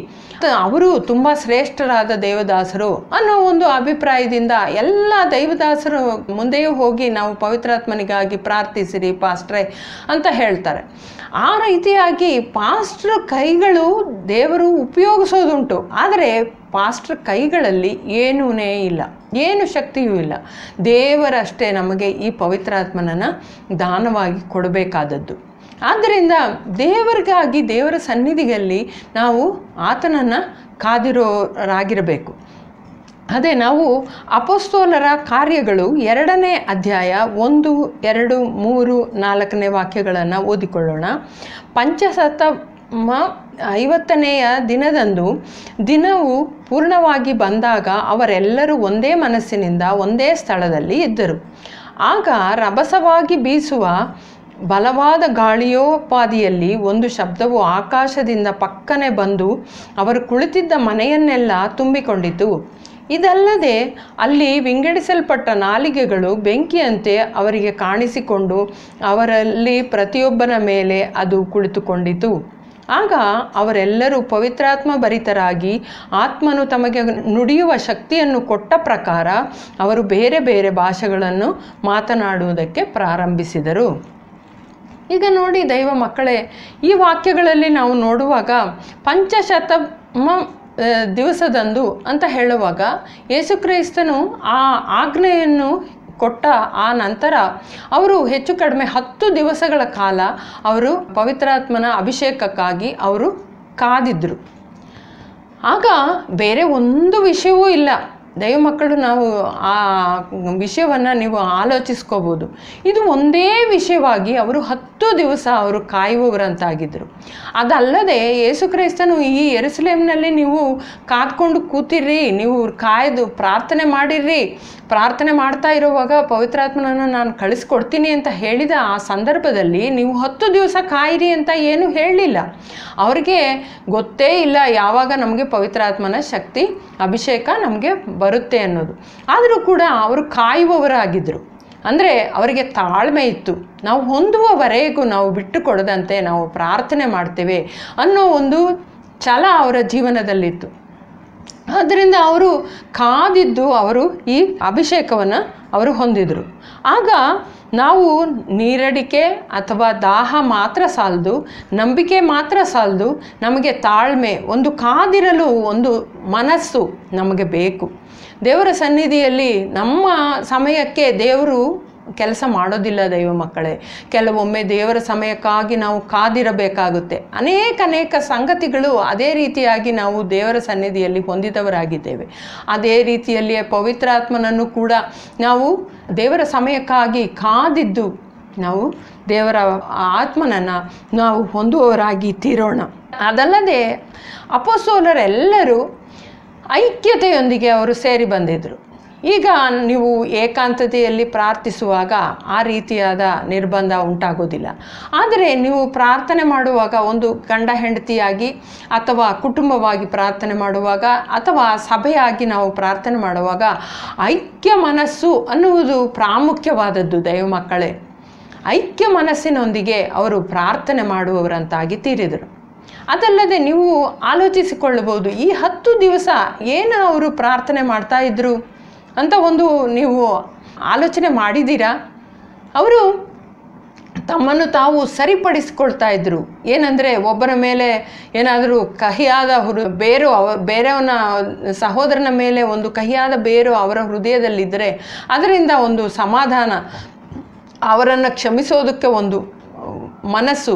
ಅವರು ತುಂಬ ಶ್ರೇಷ್ಠರಾದ ದೇವದಾಸರು ಅನ್ನೋ ಒಂದು ಅಭಿಪ್ರಾಯದಿಂದ ಎಲ್ಲ ದೈವದಾಸರು ಮುಂದೆಯೂ ಹೋಗಿ ನಾವು ಪವಿತ್ರಾತ್ಮನಿಗಾಗಿ ಪ್ರಾರ್ಥಿಸಿರಿ ಪಾಸ್ಟ್ರೇ ಅಂತ ಹೇಳ್ತಾರೆ. ಆ ರೀತಿಯಾಗಿ ಪಾಸ್ಟ್ರ್ ಕೈಗಳು ದೇವರು ಉಪಯೋಗಿಸೋದುಂಟು, ಆದರೆ ಪಾಸ್ಟ್ರ್ ಕೈಗಳಲ್ಲಿ ಏನೂ ಇಲ್ಲ, ಏನು ಶಕ್ತಿಯೂ ಇಲ್ಲ. ದೇವರಷ್ಟೇ ನಮಗೆ ಈ ಪವಿತ್ರಾತ್ಮನನ್ನು ದಾನವಾಗಿ ಕೊಡಬೇಕಾದದ್ದು. ಆದ್ದರಿಂದ ದೇವರಿಗಾಗಿ ದೇವರ ಸನ್ನಿಧಿಯಲ್ಲಿ ನಾವು ಆತನನ್ನು ಕಾದಿರೋರಾಗಿರಬೇಕು. ಅದೇ ನಾವು ಅಪೊಸ್ತಲರ ಕಾರ್ಯಗಳು 2ನೇ ಅಧ್ಯಾಯ 1, 2, 3, 4ನೇ ವಾಕ್ಯಗಳನ್ನು ಓದಿಕೊಳ್ಳೋಣ. ಪಂಚಶತಮ 50ನೆಯ ದಿನದಂದು ದಿನವು ಪೂರ್ಣವಾಗಿ ಬಂದಾಗ ಅವರೆಲ್ಲರೂ ಒಂದೇ ಮನಸ್ಸಿನಿಂದ ಒಂದೇ ಸ್ಥಳದಲ್ಲಿ ಇದ್ದರು. ಆಗ ರಭಸವಾಗಿ ಬೀಸುವ ಬಲವಾದ ಗಾಳಿಯೋಪಾದಿಯಲ್ಲಿ ಒಂದು ಶಬ್ದವು ಆಕಾಶದಿಂದ ಪಕ್ಕನೆ ಬಂದು ಅವರು ಕುಳಿತಿದ್ದ ಮನೆಯನ್ನೆಲ್ಲ ತುಂಬಿಕೊಂಡಿತು. ಇದಲ್ಲದೆ ಅಲ್ಲಿ ವಿಂಗಡಿಸಲ್ಪಟ್ಟ ನಾಲಿಗೆಗಳು ಬೆಂಕಿಯಂತೆ ಅವರಿಗೆ ಕಾಣಿಸಿಕೊಂಡು ಅವರಲ್ಲಿ ಪ್ರತಿಯೊಬ್ಬನ ಮೇಲೆ ಅದು ಕುಳಿತುಕೊಂಡಿತು. ಆಗ ಅವರೆಲ್ಲರೂ ಪವಿತ್ರಾತ್ಮ ಭರಿತರಾಗಿ ಆತ್ಮನು ತಮಗೆ ನುಡಿಯುವ ಶಕ್ತಿಯನ್ನು ಕೊಟ್ಟ ಪ್ರಕಾರ ಅವರು ಬೇರೆ ಬೇರೆ ಭಾಷೆಗಳನ್ನು ಮಾತನಾಡುವುದಕ್ಕೆ ಪ್ರಾರಂಭಿಸಿದರು. ಈಗ ನೋಡಿ ದೈವ ಮಕ್ಕಳೇ, ಈ ವಾಕ್ಯಗಳಲ್ಲಿ ನಾವು ನೋಡುವಾಗ ಪಂಚಶತಮ ದಿವಸದಂದು ಅಂತ ಹೇಳುವಾಗ ಯೇಸುಕ್ರಿಸ್ತನು ಆ ಆಜ್ಞೆಯನ್ನು ಕೊಟ್ಟ ಆ ನಂತರ ಅವರು ಹೆಚ್ಚು ಕಡಿಮೆ 10 ದಿವಸಗಳ ಕಾಲ ಅವರು ಪವಿತ್ರಾತ್ಮನ ಅಭಿಷೇಕಕ್ಕಾಗಿ ಅವರು ಕಾದಿದ್ದರು. ಆಗ ಬೇರೆ ಒಂದು ವಿಷಯವೂ ಇಲ್ಲ. ದೈವ ಮಕ್ಕಳು, ನಾವು ಆ ವಿಷಯವನ್ನು ನೀವು ಆಲೋಚಿಸ್ಕೋಬೋದು. ಇದು ಒಂದೇ ವಿಷಯವಾಗಿ ಅವರು 10 ದಿವಸ ಅವರು ಕಾಯುವವರಂತಾಗಿದ್ದರು. ಅದಲ್ಲದೆ ಯೇಸುಕ್ರಿಸ್ತನು ಈ ಯೆರೂಸಲೇಮಿನಲ್ಲಿ ನೀವು ಕಾದ್ಕೊಂಡು ಕೂತಿರ್ರಿ, ನೀವು ಕಾಯ್ದು ಪ್ರಾರ್ಥನೆ ಮಾಡಿರ್ರಿ, ಪ್ರಾರ್ಥನೆ ಮಾಡ್ತಾ ಇರುವಾಗ ಪವಿತ್ರಾತ್ಮನನ್ನು ನಾನು ಕಳಿಸ್ಕೊಡ್ತೀನಿ ಅಂತ ಹೇಳಿದ ಆ ಸಂದರ್ಭದಲ್ಲಿ ನೀವು 10 ದಿವಸ ಕಾಯಿರಿ ಅಂತ ಏನೂ ಹೇಳಲಿಲ್ಲ. ಅವರಿಗೆ ಗೊತ್ತೇ ಇಲ್ಲ ಯಾವಾಗ ನಮಗೆ ಪವಿತ್ರಾತ್ಮನ ಶಕ್ತಿ ಅಭಿಷೇಕ ನಮಗೆ ಬರುತ್ತೆ ಅನ್ನೋದು. ಆದರೂ ಕೂಡ ಅವರು ಕಾಯುವವರಾಗಿದ್ದರು. ಅಂದರೆ ಅವರಿಗೆ ತಾಳ್ಮೆ ಇತ್ತು. ನಾವು ಹೊಂದುವವರೆಗೂ ನಾವು ಬಿಟ್ಟು ಕೊಡದಂತೆ ನಾವು ಪ್ರಾರ್ಥನೆ ಮಾಡ್ತೇವೆ ಅನ್ನೋ ಒಂದು ಛಲ ಅವರ ಜೀವನದಲ್ಲಿತ್ತು. ಆದ್ದರಿಂದ ಅವರು ಕಾದಿದ್ದು ಅವರು ಈ ಅಭಿಷೇಕವನ್ನು ಅವರು ಹೊಂದಿದರು. ಆಗ ನಾವು ನೀರಡಿಕೆ ಅಥವಾ ದಾಹ ಮಾತ್ರ ಸಾಲದು, ನಂಬಿಕೆ ಮಾತ್ರ ಸಾಲದು, ನಮಗೆ ತಾಳ್ಮೆ, ಒಂದು ಕಾದಿರಲು ಒಂದು ಮನಸ್ಸು ನಮಗೆ ಬೇಕು. ದೇವರ ಸನ್ನಿಧಿಯಲ್ಲಿ ನಮ್ಮ ಸಮಯಕ್ಕೆ ದೇವರು ಕೆಲಸ ಮಾಡೋದಿಲ್ಲ ದೈವ ಮಕ್ಕಳೇ. ಕೆಲವೊಮ್ಮೆ ದೇವರ ಸಮಯಕ್ಕಾಗಿ ನಾವು ಕಾದಿರಬೇಕಾಗುತ್ತೆ. ಅನೇಕ ಸಂಗತಿಗಳು ಅದೇ ರೀತಿಯಾಗಿ ನಾವು ದೇವರ ಸನ್ನಿಧಿಯಲ್ಲಿ ಹೊಂದಿದವರಾಗಿದ್ದೇವೆ. ಅದೇ ರೀತಿಯಲ್ಲಿಯೇ ಪವಿತ್ರಾತ್ಮನನ್ನು ಕೂಡ ನಾವು ದೇವರ ಸಮಯಕ್ಕಾಗಿ ಕಾದಿದ್ದು ನಾವು ದೇವರ ಆತ್ಮನನ್ನು ನಾವು ಹೊಂದುವವರಾಗಿ ತೀರೋಣ. ಅದಲ್ಲದೆ ಅಪೊಸ್ತಲರೆಲ್ಲರೂ ಐಕ್ಯತೆಯೊಂದಿಗೆ ಅವರು ಸೇರಿ ಬಂದಿದ್ದರು. ಈಗ ನೀವು ಏಕಾಂತತೆಯಲ್ಲಿ ಪ್ರಾರ್ಥಿಸುವಾಗ ಆ ರೀತಿಯಾದ ನಿರ್ಬಂಧ ಉಂಟಾಗೋದಿಲ್ಲ. ಆದರೆ ನೀವು ಪ್ರಾರ್ಥನೆ ಮಾಡುವಾಗ ಒಂದು ಗಂಡ ಹೆಂಡತಿಯಾಗಿ ಅಥವಾ ಕುಟುಂಬವಾಗಿ ಪ್ರಾರ್ಥನೆ ಮಾಡುವಾಗ ಅಥವಾ ಸಭೆಯಾಗಿ ನಾವು ಪ್ರಾರ್ಥನೆ ಮಾಡುವಾಗ ಐಕ್ಯ ಮನಸ್ಸು ಅನ್ನುವುದು ಪ್ರಾಮುಖ್ಯವಾದದ್ದು ದೈವ ಮಕ್ಕಳೇ. ಐಕ್ಯ ಮನಸ್ಸಿನೊಂದಿಗೆ ಅವರು ಪ್ರಾರ್ಥನೆ ಮಾಡುವವರಂತಾಗಿ ತೀರಿದರು. ಅದಲ್ಲದೆ ನೀವು ಆಲೋಚಿಸಿಕೊಳ್ಳಬಹುದು, ಈ 10 ದಿವಸ ಏನು ಅವರು ಪ್ರಾರ್ಥನೆ ಮಾಡ್ತಾ ಇದ್ರು ಅಂತ ಒಂದು ನೀವು ಆಲೋಚನೆ ಮಾಡಿದ್ದೀರಾ? ಅವರು ತಮ್ಮನ್ನು ತಾವು ಸರಿಪಡಿಸಿಕೊಳ್ತಾ ಇದ್ದರು. ಏನಂದರೆ ಒಬ್ಬರ ಮೇಲೆ ಏನಾದರೂ ಕಹಿಯಾದ ಬೇರು ಬೇರೆಯವನ ಸಹೋದರನ ಮೇಲೆ ಒಂದು ಕಹಿಯಾದ ಬೇರು ಅವರ ಹೃದಯದಲ್ಲಿದ್ದರೆ ಅದರಿಂದ ಒಂದು ಸಮಾಧಾನ, ಅವರನ್ನು ಕ್ಷಮಿಸೋದಕ್ಕೆ ಒಂದು ಮನಸ್ಸು,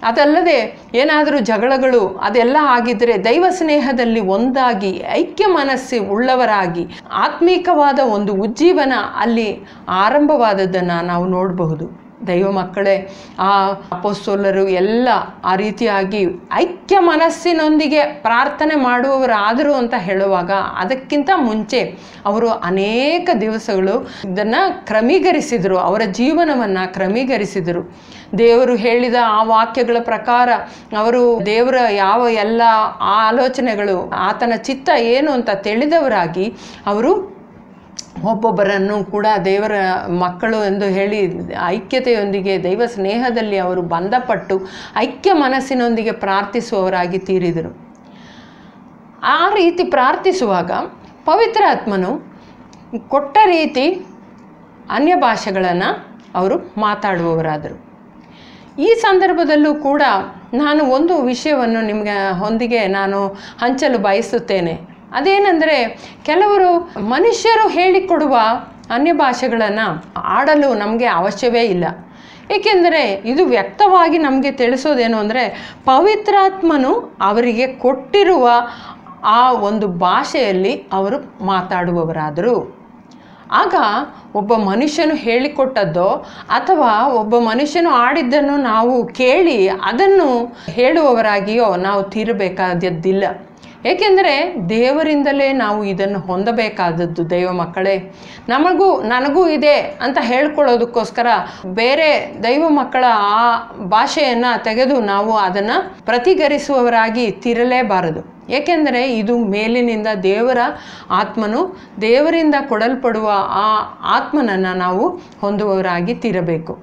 ಅದಲ್ಲದೆ ಏನಾದರೂ ಜಗಳಗಳು ಅದೆಲ್ಲ ಆಗಿದ್ದರೆ ದೈವ ಸ್ನೇಹದಲ್ಲಿ ಒಂದಾಗಿ ಐಕ್ಯ ಮನಸ್ಸು ಉಳ್ಳವರಾಗಿ ಆತ್ಮೀಕವಾದ ಒಂದು ಉಜ್ಜೀವನ ಅಲ್ಲಿ ಆರಂಭವಾದದ್ದನ್ನು ನಾವು ನೋಡಬಹುದು. ದೈವ ಮಕ್ಕಳೇ, ಆ ಅಪೊಸ್ತಲರು ಎಲ್ಲ ಆ ರೀತಿಯಾಗಿ ಐಕ್ಯ ಮನಸ್ಸಿನೊಂದಿಗೆ ಪ್ರಾರ್ಥನೆ ಮಾಡುವವರಾದರು ಅಂತ ಹೇಳುವಾಗ ಅದಕ್ಕಿಂತ ಮುಂಚೆ ಅವರು ಅನೇಕ ದಿವಸಗಳು ಇದನ್ನು ಕ್ರಮೀಕರಿಸಿದರು, ಅವರ ಜೀವನವನ್ನು ಕ್ರಮೀಕರಿಸಿದರು. ದೇವರು ಹೇಳಿದ ಆ ವಾಕ್ಯಗಳ ಪ್ರಕಾರ ಅವರು ದೇವರ ಯಾವ ಎಲ್ಲ ಆಲೋಚನೆಗಳು, ಆತನ ಚಿತ್ತ ಏನು ಅಂತ ತಿಳಿದವರಾಗಿ ಅವರು ಒಬ್ಬೊಬ್ಬರನ್ನು ಕೂಡ ದೇವರ ಮಕ್ಕಳು ಎಂದು ಹೇಳಿ ಐಕ್ಯತೆಯೊಂದಿಗೆ ದೈವ ಸ್ನೇಹದಲ್ಲಿ ಅವರು ಬಂಧಪಟ್ಟು ಐಕ್ಯ ಮನಸ್ಸಿನೊಂದಿಗೆ ಪ್ರಾರ್ಥಿಸುವವರಾಗಿ ತೀರಿದರು. ಆ ರೀತಿ ಪ್ರಾರ್ಥಿಸುವಾಗ ಪವಿತ್ರಾತ್ಮನು ಕೊಟ್ಟ ರೀತಿ ಅನ್ಯ ಭಾಷೆಗಳನ್ನು ಅವರು ಮಾತಾಡುವವರಾದರು. ಈ ಸಂದರ್ಭದಲ್ಲೂ ಕೂಡ ನಾನು ಒಂದು ವಿಷಯವನ್ನು ಹೊಂದಿಗೆ ನಾನು ಹಂಚಲು ಬಯಸುತ್ತೇನೆ. ಅದೇನೆಂದರೆ, ಕೆಲವರು ಮನುಷ್ಯರು ಹೇಳಿಕೊಡುವ ಅನ್ಯ ಭಾಷೆಗಳನ್ನು ಆಡಲು ನಮಗೆ ಅವಶ್ಯವೇ ಇಲ್ಲ. ಏಕೆಂದರೆ ಇದು ವ್ಯಕ್ತವಾಗಿ ನಮಗೆ ತಿಳಿಸೋದೇನು ಅಂದರೆ, ಪವಿತ್ರಾತ್ಮನು ಅವರಿಗೆ ಕೊಟ್ಟಿರುವ ಆ ಒಂದು ಭಾಷೆಯಲ್ಲಿ ಅವರು ಮಾತಾಡುವವರಾದರು. ಆಗ ಒಬ್ಬ ಮನುಷ್ಯನು ಹೇಳಿಕೊಟ್ಟದ್ದೋ ಅಥವಾ ಒಬ್ಬ ಮನುಷ್ಯನು ಆಡಿದ್ದನ್ನು ನಾವು ಕೇಳಿ ಅದನ್ನು ಹೇಳುವವರಾಗಿಯೋ ನಾವು ತೀರಬೇಕಾದದ್ದಿಲ್ಲ. ಏಕೆಂದರೆ ದೇವರಿಂದಲೇ ನಾವು ಇದನ್ನು ಹೊಂದಬೇಕಾದದ್ದು ದೈವ ಮಕ್ಕಳೇ. ನನಗೂ ಇದೆ ಅಂತ ಹೇಳ್ಕೊಳ್ಳೋದಕ್ಕೋಸ್ಕರ ಬೇರೆ ದೈವ ಮಕ್ಕಳ ಆ ಭಾಷೆಯನ್ನು ತೆಗೆದು ನಾವು ಅದನ್ನು ಪ್ರತಿಗರಿಸುವವರಾಗಿ ತೀರಲೇಬಾರದು. ಏಕೆಂದರೆ ಇದು ಮೇಲಿನಿಂದ ದೇವರ ಆತ್ಮನು, ದೇವರಿಂದ ಕೊಡಲ್ಪಡುವ ಆ ಆತ್ಮನನ್ನು ನಾವು ಹೊಂದುವವರಾಗಿ ತೀರಬೇಕು.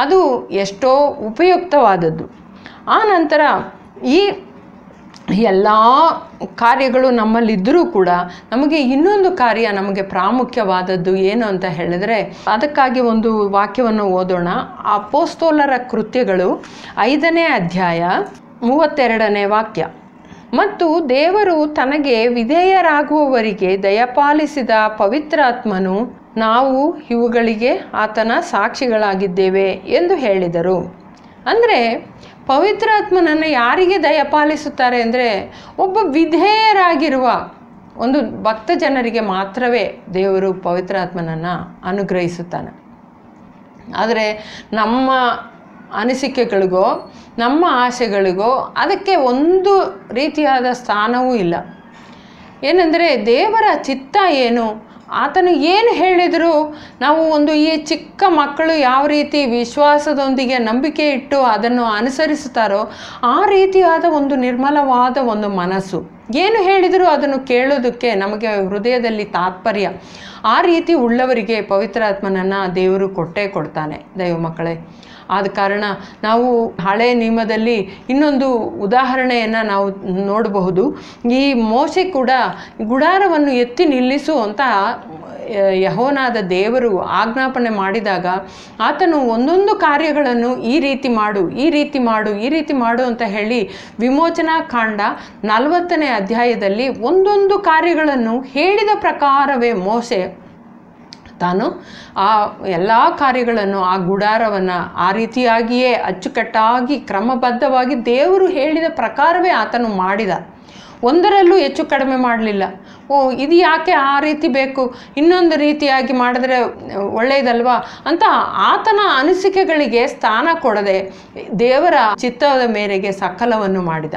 ಅದು ಎಷ್ಟೋ ಉಪಯುಕ್ತವಾದದ್ದು. ಆ ನಂತರ ಈ ಎಲ್ಲ ಕಾರ್ಯಗಳು ನಮ್ಮಲ್ಲಿದ್ದರೂ ಕೂಡ ನಮಗೆ ಇನ್ನೊಂದು ಕಾರ್ಯ ನಮಗೆ ಪ್ರಾಮುಖ್ಯವಾದದ್ದು ಏನು ಅಂತ ಹೇಳಿದರೆ, ಅದಕ್ಕಾಗಿ ಒಂದು ವಾಕ್ಯವನ್ನು ಓದೋಣ. ಅಪೊಸ್ತಲರ ಕೃತ್ಯಗಳು 5ನೇ ಅಧ್ಯಾಯ 32ನೇ ವಾಕ್ಯ. ಮತ್ತು ದೇವರು ತನಗೆ ವಿಧೇಯರಾಗುವವರಿಗೆ ದಯಪಾಲಿಸಿದ ಪವಿತ್ರಾತ್ಮನು ನಾವು ಇವುಗಳಿಗೆ ಆತನ ಸಾಕ್ಷಿಗಳಾಗಿದ್ದೇವೆ ಎಂದು ಹೇಳಿದರು. ಅಂದರೆ ಪವಿತ್ರಾತ್ಮನನ್ನು ಯಾರಿಗೆ ದಯಪಾಲಿಸುತ್ತಾರೆ ಅಂದರೆ, ಒಬ್ಬ ವಿಧೇಯರಾಗಿರುವ ಒಂದು ಭಕ್ತ ಜನರಿಗೆ ಮಾತ್ರವೇ ದೇವರು ಪವಿತ್ರಾತ್ಮನನ್ನು ಅನುಗ್ರಹಿಸುತ್ತಾನೆ. ಆದರೆ ನಮ್ಮ ಅನಿಸಿಕೆಗಳಿಗೋ ನಮ್ಮ ಆಸೆಗಳಿಗೋ ಅದಕ್ಕೆ ಒಂದು ರೀತಿಯಾದ ಸ್ಥಾನವೂ ಇಲ್ಲ. ಏನೆಂದರೆ, ದೇವರ ಚಿತ್ತ ಏನು, ಆತನು ಏನು ಹೇಳಿದರೂ ನಾವು ಈ ಚಿಕ್ಕ ಮಕ್ಕಳು ಯಾವ ರೀತಿ ವಿಶ್ವಾಸದೊಂದಿಗೆ ನಂಬಿಕೆ ಇಟ್ಟು ಅದನ್ನು ಅನುಸರಿಸುತ್ತಾರೋ ಆ ರೀತಿಯಾದ ಒಂದು ನಿರ್ಮಲವಾದ ಒಂದು ಮನಸ್ಸು, ಏನು ಹೇಳಿದರೂ ಅದನ್ನು ಕೇಳೋದಕ್ಕೆ ನಮಗೆ ಹೃದಯದಲ್ಲಿ ತಾತ್ಪರ್ಯ. ಆ ರೀತಿ ಉಳ್ಳವರಿಗೆ ಪವಿತ್ರಾತ್ಮನನ್ನು ದೇವರು ಕೊಟ್ಟೇ ಕೊಡ್ತಾನೆ ದೈವ ಮಕ್ಕಳೇ. ಆದ ಕಾರಣ ನಾವು ಹಳೆಯ ನಿಯಮದಲ್ಲಿ ಇನ್ನೊಂದು ಉದಾಹರಣೆಯನ್ನು ನಾವು ನೋಡಬಹುದು. ಈ ಮೋಶೆ ಕೂಡ ಗುಡಾರವನ್ನು ಎತ್ತಿ ನಿಲ್ಲಿಸು ಅಂತ ಯೆಹೋವನಾದ ದೇವರು ಆಜ್ಞಾಪನೆ ಮಾಡಿದಾಗ ಆತನು ಒಂದೊಂದು ಕಾರ್ಯಗಳನ್ನು ಈ ರೀತಿ ಮಾಡು, ಈ ರೀತಿ ಮಾಡು, ಈ ರೀತಿ ಮಾಡು ಅಂತ ಹೇಳಿ ವಿಮೋಚನಾ ಕಾಂಡ 40ನೇ ಅಧ್ಯಾಯದಲ್ಲಿ ಒಂದೊಂದು ಕಾರ್ಯಗಳನ್ನು ಹೇಳಿದ ಪ್ರಕಾರವೇ ಮೋಶೆ ತಾನು ಆ ಎಲ್ಲ ಕಾರ್ಯಗಳನ್ನು, ಆ ಗುಡಾರವನ್ನು ಆ ರೀತಿಯಾಗಿಯೇ ಅಚ್ಚುಕಟ್ಟಾಗಿ ಕ್ರಮಬದ್ಧವಾಗಿ ದೇವರು ಹೇಳಿದ ಪ್ರಕಾರವೇ ಆತನು ಮಾಡಿದ. ಒಂದರಲ್ಲೂ ಹೆಚ್ಚು ಕಡಿಮೆ ಮಾಡಲಿಲ್ಲ. ಇದು ಯಾಕೆ ಆ ರೀತಿ ಬೇಕು, ಇನ್ನೊಂದು ರೀತಿಯಾಗಿ ಮಾಡಿದ್ರೆ ಒಳ್ಳೆಯದಲ್ವಾ ಅಂತ ಆತನ ಅನಿಸಿಕೆಗಳಿಗೆ ಸ್ಥಾನ ಕೊಡದೆ ದೇವರ ಚಿತ್ತದ ಮೇರೆಗೆ ಸಕಲವನ್ನು ಮಾಡಿದ.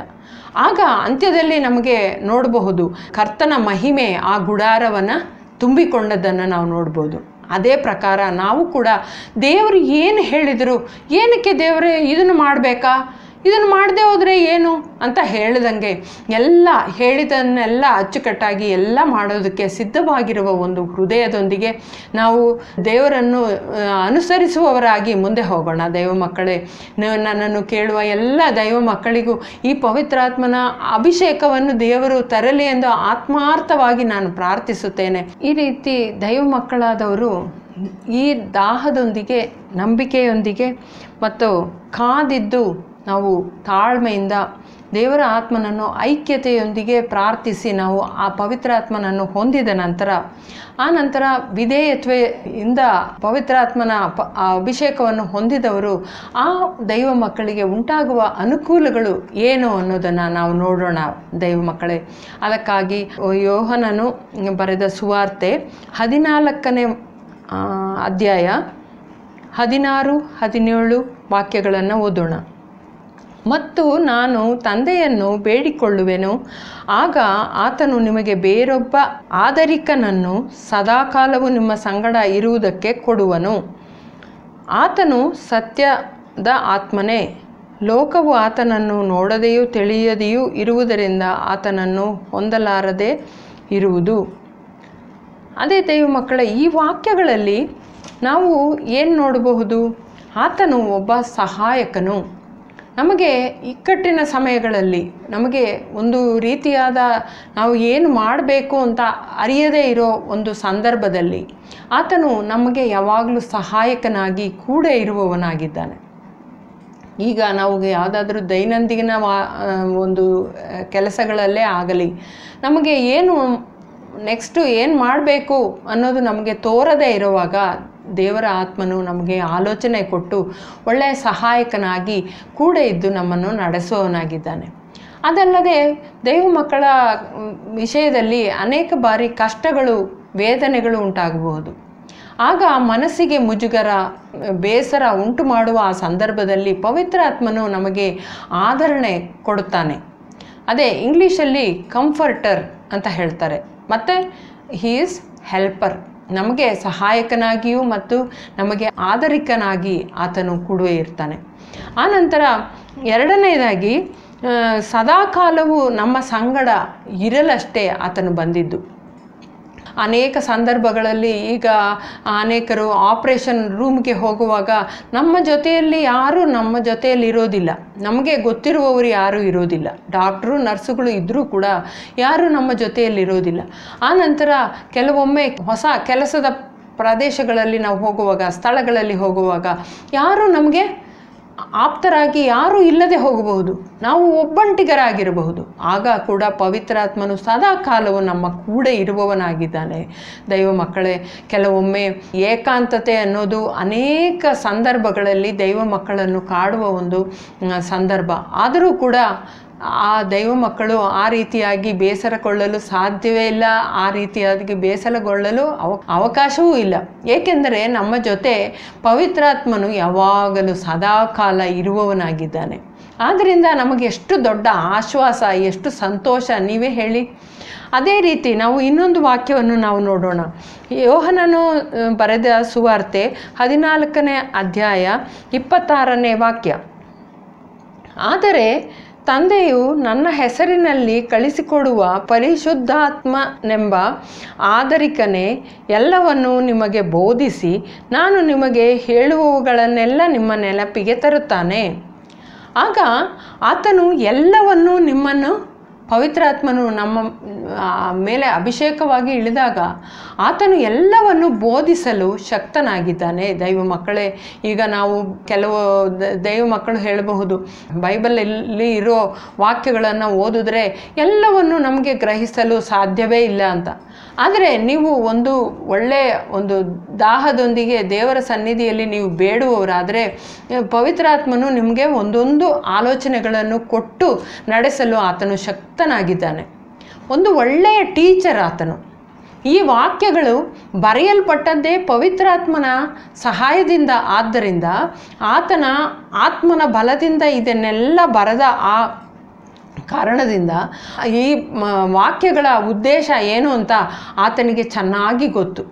ಆಗ ಅಂತ್ಯದಲ್ಲಿ ನಮಗೆ ನೋಡಬಹುದು ಕರ್ತನ ಮಹಿಮೆ ಆ ಗುಡಾರವನ್ನು ತುಂಬಿಕೊಂಡದ್ದನ್ನು ನಾವು ನೋಡ್ಬೋದು. ಅದೇ ಪ್ರಕಾರ ನಾವು ಕೂಡ ದೇವರು ಏನು ಹೇಳಿದರು, ಏನಕ್ಕೆ ದೇವರೇ ಇದನ್ನು ಮಾಡಬೇಕಾ, ಇದನ್ನು ಮಾಡದೆ ಹೋದರೆ ಏನು ಅಂತ ಹೇಳಿದಂಗೆ ಎಲ್ಲ ಹೇಳಿದನ್ನೆಲ್ಲ ಅಚ್ಚುಕಟ್ಟಾಗಿ ಎಲ್ಲ ಮಾಡೋದಕ್ಕೆ ಸಿದ್ಧವಾಗಿರುವ ಒಂದು ಹೃದಯದೊಂದಿಗೆ ನಾವು ದೇವರನ್ನು ಅನುಸರಿಸುವವರಾಗಿ ಮುಂದೆ ಹೋಗೋಣ. ದೈವ ಮಕ್ಕಳೇ, ನನ್ನನ್ನು ಕೇಳುವ ಎಲ್ಲ ದೈವ ಮಕ್ಕಳಿಗೂ ಈ ಪವಿತ್ರಾತ್ಮನ ಅಭಿಷೇಕವನ್ನು ದೇವರು ತರಲಿ ಎಂದು ಆತ್ಮಾರ್ಥವಾಗಿ ನಾನು ಪ್ರಾರ್ಥಿಸುತ್ತೇನೆ. ಈ ರೀತಿ ದೈವ ಮಕ್ಕಳಾದವರು ಈ ದಾಹದೊಂದಿಗೆ, ನಂಬಿಕೆಯೊಂದಿಗೆ ಮತ್ತು ಕಾದಿದ್ದು ನಾವು ತಾಳ್ಮೆಯಿಂದ ದೇವರ ಆತ್ಮನನ್ನು ಐಕ್ಯತೆಯೊಂದಿಗೆ ಪ್ರಾರ್ಥಿಸಿ ನಾವು ಆ ಪವಿತ್ರಾತ್ಮನನ್ನು ಹೊಂದಿದ ನಂತರ ಆ ನಂತರ ವಿಧೇಯತ್ವೆಯಿಂದ ಪವಿತ್ರಾತ್ಮನ ಅಭಿಷೇಕವನ್ನು ಹೊಂದಿದವರು ಆ ದೈವ ಮಕ್ಕಳಿಗೆ ಉಂಟಾಗುವ ಅನುಕೂಲಗಳು ಏನು ಅನ್ನೋದನ್ನು ನಾವು ನೋಡೋಣ ದೈವ ಮಕ್ಕಳೇ. ಅದಕ್ಕಾಗಿ ಯೋಹನನು ಬರೆದ ಸುವಾರ್ತೆ 14ನೇ ಅಧ್ಯಾಯ 16-17 ವಾಕ್ಯಗಳನ್ನು ಓದೋಣ. ಮತ್ತು ನಾನು ತಂದೆಯನ್ನು ಬೇಡಿಕೊಳ್ಳುವೆನು, ಆಗ ಆತನು ನಿಮಗೆ ಬೇರೊಬ್ಬ ಆದರಿಕನನ್ನು ಸದಾಕಾಲವು ನಿಮ್ಮ ಸಂಗಡ ಇರುವುದಕ್ಕೆ ಕೊಡುವನು. ಆತನು ಸತ್ಯದ ಆತ್ಮನೇ. ಲೋಕವು ಆತನನ್ನು ನೋಡದೆಯೂ ತಿಳಿಯದೆಯೂ ಇರುವುದರಿಂದ ಆತನನ್ನು ಹೊಂದಲಾರದೆ ಇರುವುದು. ಅದೇ ದೈವ ಮಕ್ಕಳ, ಈ ವಾಕ್ಯಗಳಲ್ಲಿ ನಾವು ಏನು ನೋಡಬಹುದು? ಆತನು ಒಬ್ಬ ಸಹಾಯಕನು. ನಮಗೆ ಇಕ್ಕಟ್ಟಿನ ಸಮಯಗಳಲ್ಲಿ, ನಮಗೆ ಒಂದು ರೀತಿಯಾದ ನಾವು ಏನು ಮಾಡಬೇಕು ಅಂತ ಅರಿಯದೇ ಇರೋ ಒಂದು ಸಂದರ್ಭದಲ್ಲಿ ಆತನು ನಮಗೆ ಯಾವಾಗಲೂ ಸಹಾಯಕನಾಗಿ ಕೂಡ ಇರುವವನಾಗಿದ್ದಾನೆ. ಈಗ ನಾವು ಯಾವುದಾದ್ರೂ ದೈನಂದಿನ ಒಂದು ಕೆಲಸಗಳಲ್ಲೇ ಆಗಲಿ, ನಮಗೆ ಏನು ನೆಕ್ಸ್ಟು ಏನು ಮಾಡಬೇಕು ಅನ್ನೋದು ನಮಗೆ ತೋರದೇ ಇರುವಾಗ ದೇವರ ಆತ್ಮನು ನಮಗೆ ಆಲೋಚನೆ ಕೊಟ್ಟು ಒಳ್ಳೆಯ ಸಹಾಯಕನಾಗಿ ಕೂಡ ಇದ್ದು ನಮ್ಮನ್ನು ನಡೆಸುವವನಾಗಿದ್ದಾನೆ. ಅದಲ್ಲದೆ ದೈವ ಮಕ್ಕಳ ವಿಷಯದಲ್ಲಿ ಅನೇಕ ಬಾರಿ ಕಷ್ಟಗಳು, ವೇದನೆಗಳು ಉಂಟಾಗಬಹುದು. ಆಗ ಮನಸ್ಸಿಗೆ ಮುಜುಗರ, ಬೇಸರ ಉಂಟು ಮಾಡುವ ಆ ಸಂದರ್ಭದಲ್ಲಿ ಪವಿತ್ರಾತ್ಮನು ನಮಗೆ ಆದರಣೆ ಕೊಡುತ್ತಾನೆ. ಅದೇ ಇಂಗ್ಲೀಷಲ್ಲಿ ಕಂಫರ್ಟರ್ ಅಂತ ಹೇಳ್ತಾರೆ. ಮತ್ತು ಹೀ ಈಸ್ ಹೆಲ್ಪರ್. ನಮಗೆ ಸಹಾಯಕನಾಗಿಯೂ ಮತ್ತು ನಮಗೆ ಆದರಿಕನಾಗಿ ಆತನು ಕೂಡ ಇರ್ತಾನೆ. ಆನಂತರ ಎರಡನೇದಾಗಿ ಸದಾಕಾಲವು ನಮ್ಮ ಸಂಗಡ ಇರಲಷ್ಟೇ ಆತನು ಬಂದಿದ್ದು. ಅನೇಕ ಸಂದರ್ಭಗಳಲ್ಲಿ ಈಗ ಅನೇಕರು ಆಪ್ರೇಷನ್ ರೂಮ್ಗೆ ಹೋಗುವಾಗ ನಮ್ಮ ಜೊತೆಯಲ್ಲಿ ಯಾರೂ ನಮ್ಮ ಜೊತೆಯಲ್ಲಿ ಇರೋದಿಲ್ಲ, ನಮಗೆ ಗೊತ್ತಿರುವವರು ಯಾರೂ ಇರೋದಿಲ್ಲ. ಡಾಕ್ಟ್ರು, ನರ್ಸುಗಳು ಇದ್ದರೂ ಕೂಡ ಯಾರೂ ನಮ್ಮ ಜೊತೆಯಲ್ಲಿ ಇರೋದಿಲ್ಲ. ಆನಂತರ ಕೆಲವೊಮ್ಮೆ ಹೊಸ ಕೆಲಸದ ಪ್ರದೇಶಗಳಲ್ಲಿ ನಾವು ಹೋಗುವಾಗ, ಸ್ಥಳಗಳಲ್ಲಿ ಹೋಗುವಾಗ ಯಾರೂ ನಮಗೆ ಆಪ್ತರಾಗಿ ಯಾರೂ ಇಲ್ಲದೆ ಹೋಗಬಹುದು, ನಾವು ಒಬ್ಬಂಟಿಗರಾಗಿರಬಹುದು. ಆಗ ಕೂಡ ಪವಿತ್ರಾತ್ಮನು ಸದಾ ಕಾಲವು ನಮ್ಮ ಕೂಡ ಇರುವವನಾಗಿದ್ದಾನೆ. ದೈವ ಮಕ್ಕಳೇ, ಕೆಲವೊಮ್ಮೆ ಏಕಾಂತತೆ ಅನ್ನೋದು ಅನೇಕ ಸಂದರ್ಭಗಳಲ್ಲಿ ದೈವ ಮಕ್ಕಳನ್ನು ಕಾಡುವ ಒಂದು ಸಂದರ್ಭ. ಆದರೂ ಕೂಡ ಆ ದೈವ ಮಕ್ಕಳು ಆ ರೀತಿಯಾಗಿ ಬೇಸರಗೊಳ್ಳಲು ಸಾಧ್ಯವೇ ಇಲ್ಲ, ಆ ರೀತಿಯಾಗಿ ಬೇಸರಗೊಳ್ಳಲು ಅವಕಾಶವೂ ಇಲ್ಲ. ಏಕೆಂದರೆ ನಮ್ಮ ಜೊತೆ ಪವಿತ್ರಾತ್ಮನು ಯಾವಾಗಲೂ ಸದಾಕಾಲ ಇರುವವನಾಗಿದ್ದಾನೆ. ಆದ್ದರಿಂದ ನಮಗೆ ಎಷ್ಟು ದೊಡ್ಡ ಆಶ್ವಾಸ, ಎಷ್ಟು ಸಂತೋಷ, ನೀವೇ ಹೇಳಿ. ಅದೇ ರೀತಿ ನಾವು ಇನ್ನೊಂದು ವಾಕ್ಯವನ್ನು ನಾವು ನೋಡೋಣ. ಯೋಹನನು ಬರೆದ ಸುವಾರ್ತೆ 14ನೇ ಅಧ್ಯಾಯ 26ನೇ ವಾಕ್ಯ. ಆದರೆ ತಂದೆಯು ನನ್ನ ಹೆಸರಿನಲ್ಲಿ ಕಳಿಸಿಕೊಡುವ ಪರಿಶುದ್ಧಾತ್ಮನೆಂಬ ಆದರಿಕನೇ ಎಲ್ಲವನ್ನು ನಿಮಗೆ ಬೋಧಿಸಿ ನಾನು ನಿಮಗೆ ಹೇಳುವವುಗಳನ್ನೆಲ್ಲ ನಿಮ್ಮ ನೆನಪಿಗೆ ತರುತ್ತಾನೆ. ಆಗ ಆತನು ಎಲ್ಲವನ್ನು ನಿಮ್ಮನ್ನು, ಪವಿತ್ರಾತ್ಮನು ನಮ್ಮ ಮೇಲೆ ಅಭಿಷೇಕವಾಗಿ ಇಳಿದಾಗ ಆತನು ಎಲ್ಲವನ್ನು ಬೋಧಿಸಲು ಶಕ್ತನಾಗಿದ್ದಾನೆ. ದೈವ ಮಕ್ಕಳೇ, ಈಗ ನಾವು ಕೆಲವು ದೈವ ಮಕ್ಕಳು ಹೇಳಬಹುದು, ಬೈಬಲಲ್ಲಿ ಇರೋ ವಾಕ್ಯಗಳನ್ನು ಓದಿದ್ರೆ ಎಲ್ಲವನ್ನು ನಮಗೆ ಗ್ರಹಿಸಲು ಸಾಧ್ಯವೇ ಇಲ್ಲ ಅಂತ. ಆದರೆ ನೀವು ಒಂದು ಒಳ್ಳೆಯ ಒಂದು ದಾಹದೊಂದಿಗೆ ದೇವರ ಸನ್ನಿಧಿಯಲ್ಲಿ ನೀವು ಬೇಡುವವರಾದರೆ ಪವಿತ್ರಾತ್ಮನು ನಿಮಗೆ ಒಂದೊಂದು ಆಲೋಚನೆಗಳನ್ನು ಕೊಟ್ಟು ನಡೆಸಲು ಆತನು ಶಕ್ತನಾಗಿದ್ದಾನೆ. ಒಂದು ಒಳ್ಳೆಯ ಟೀಚರ್ ಆತನು. ಈ ವಾಕ್ಯಗಳು ಬರೆಯಲ್ಪಟ್ಟದ್ದೇ ಪವಿತ್ರಾತ್ಮನ ಸಹಾಯದಿಂದ. ಆದ್ದರಿಂದ ಆತನ ಆತ್ಮನ ಬಲದಿಂದ ಇದನ್ನೆಲ್ಲ ಬರೆದ ಆ ಕಾರಣದಿಂದ ಈ ವಾಕ್ಯಗಳ ಉದ್ದೇಶ ಏನು ಅಂತ ಆತನಿಗೆ ಚೆನ್ನಾಗಿ ಗೊತ್ತು.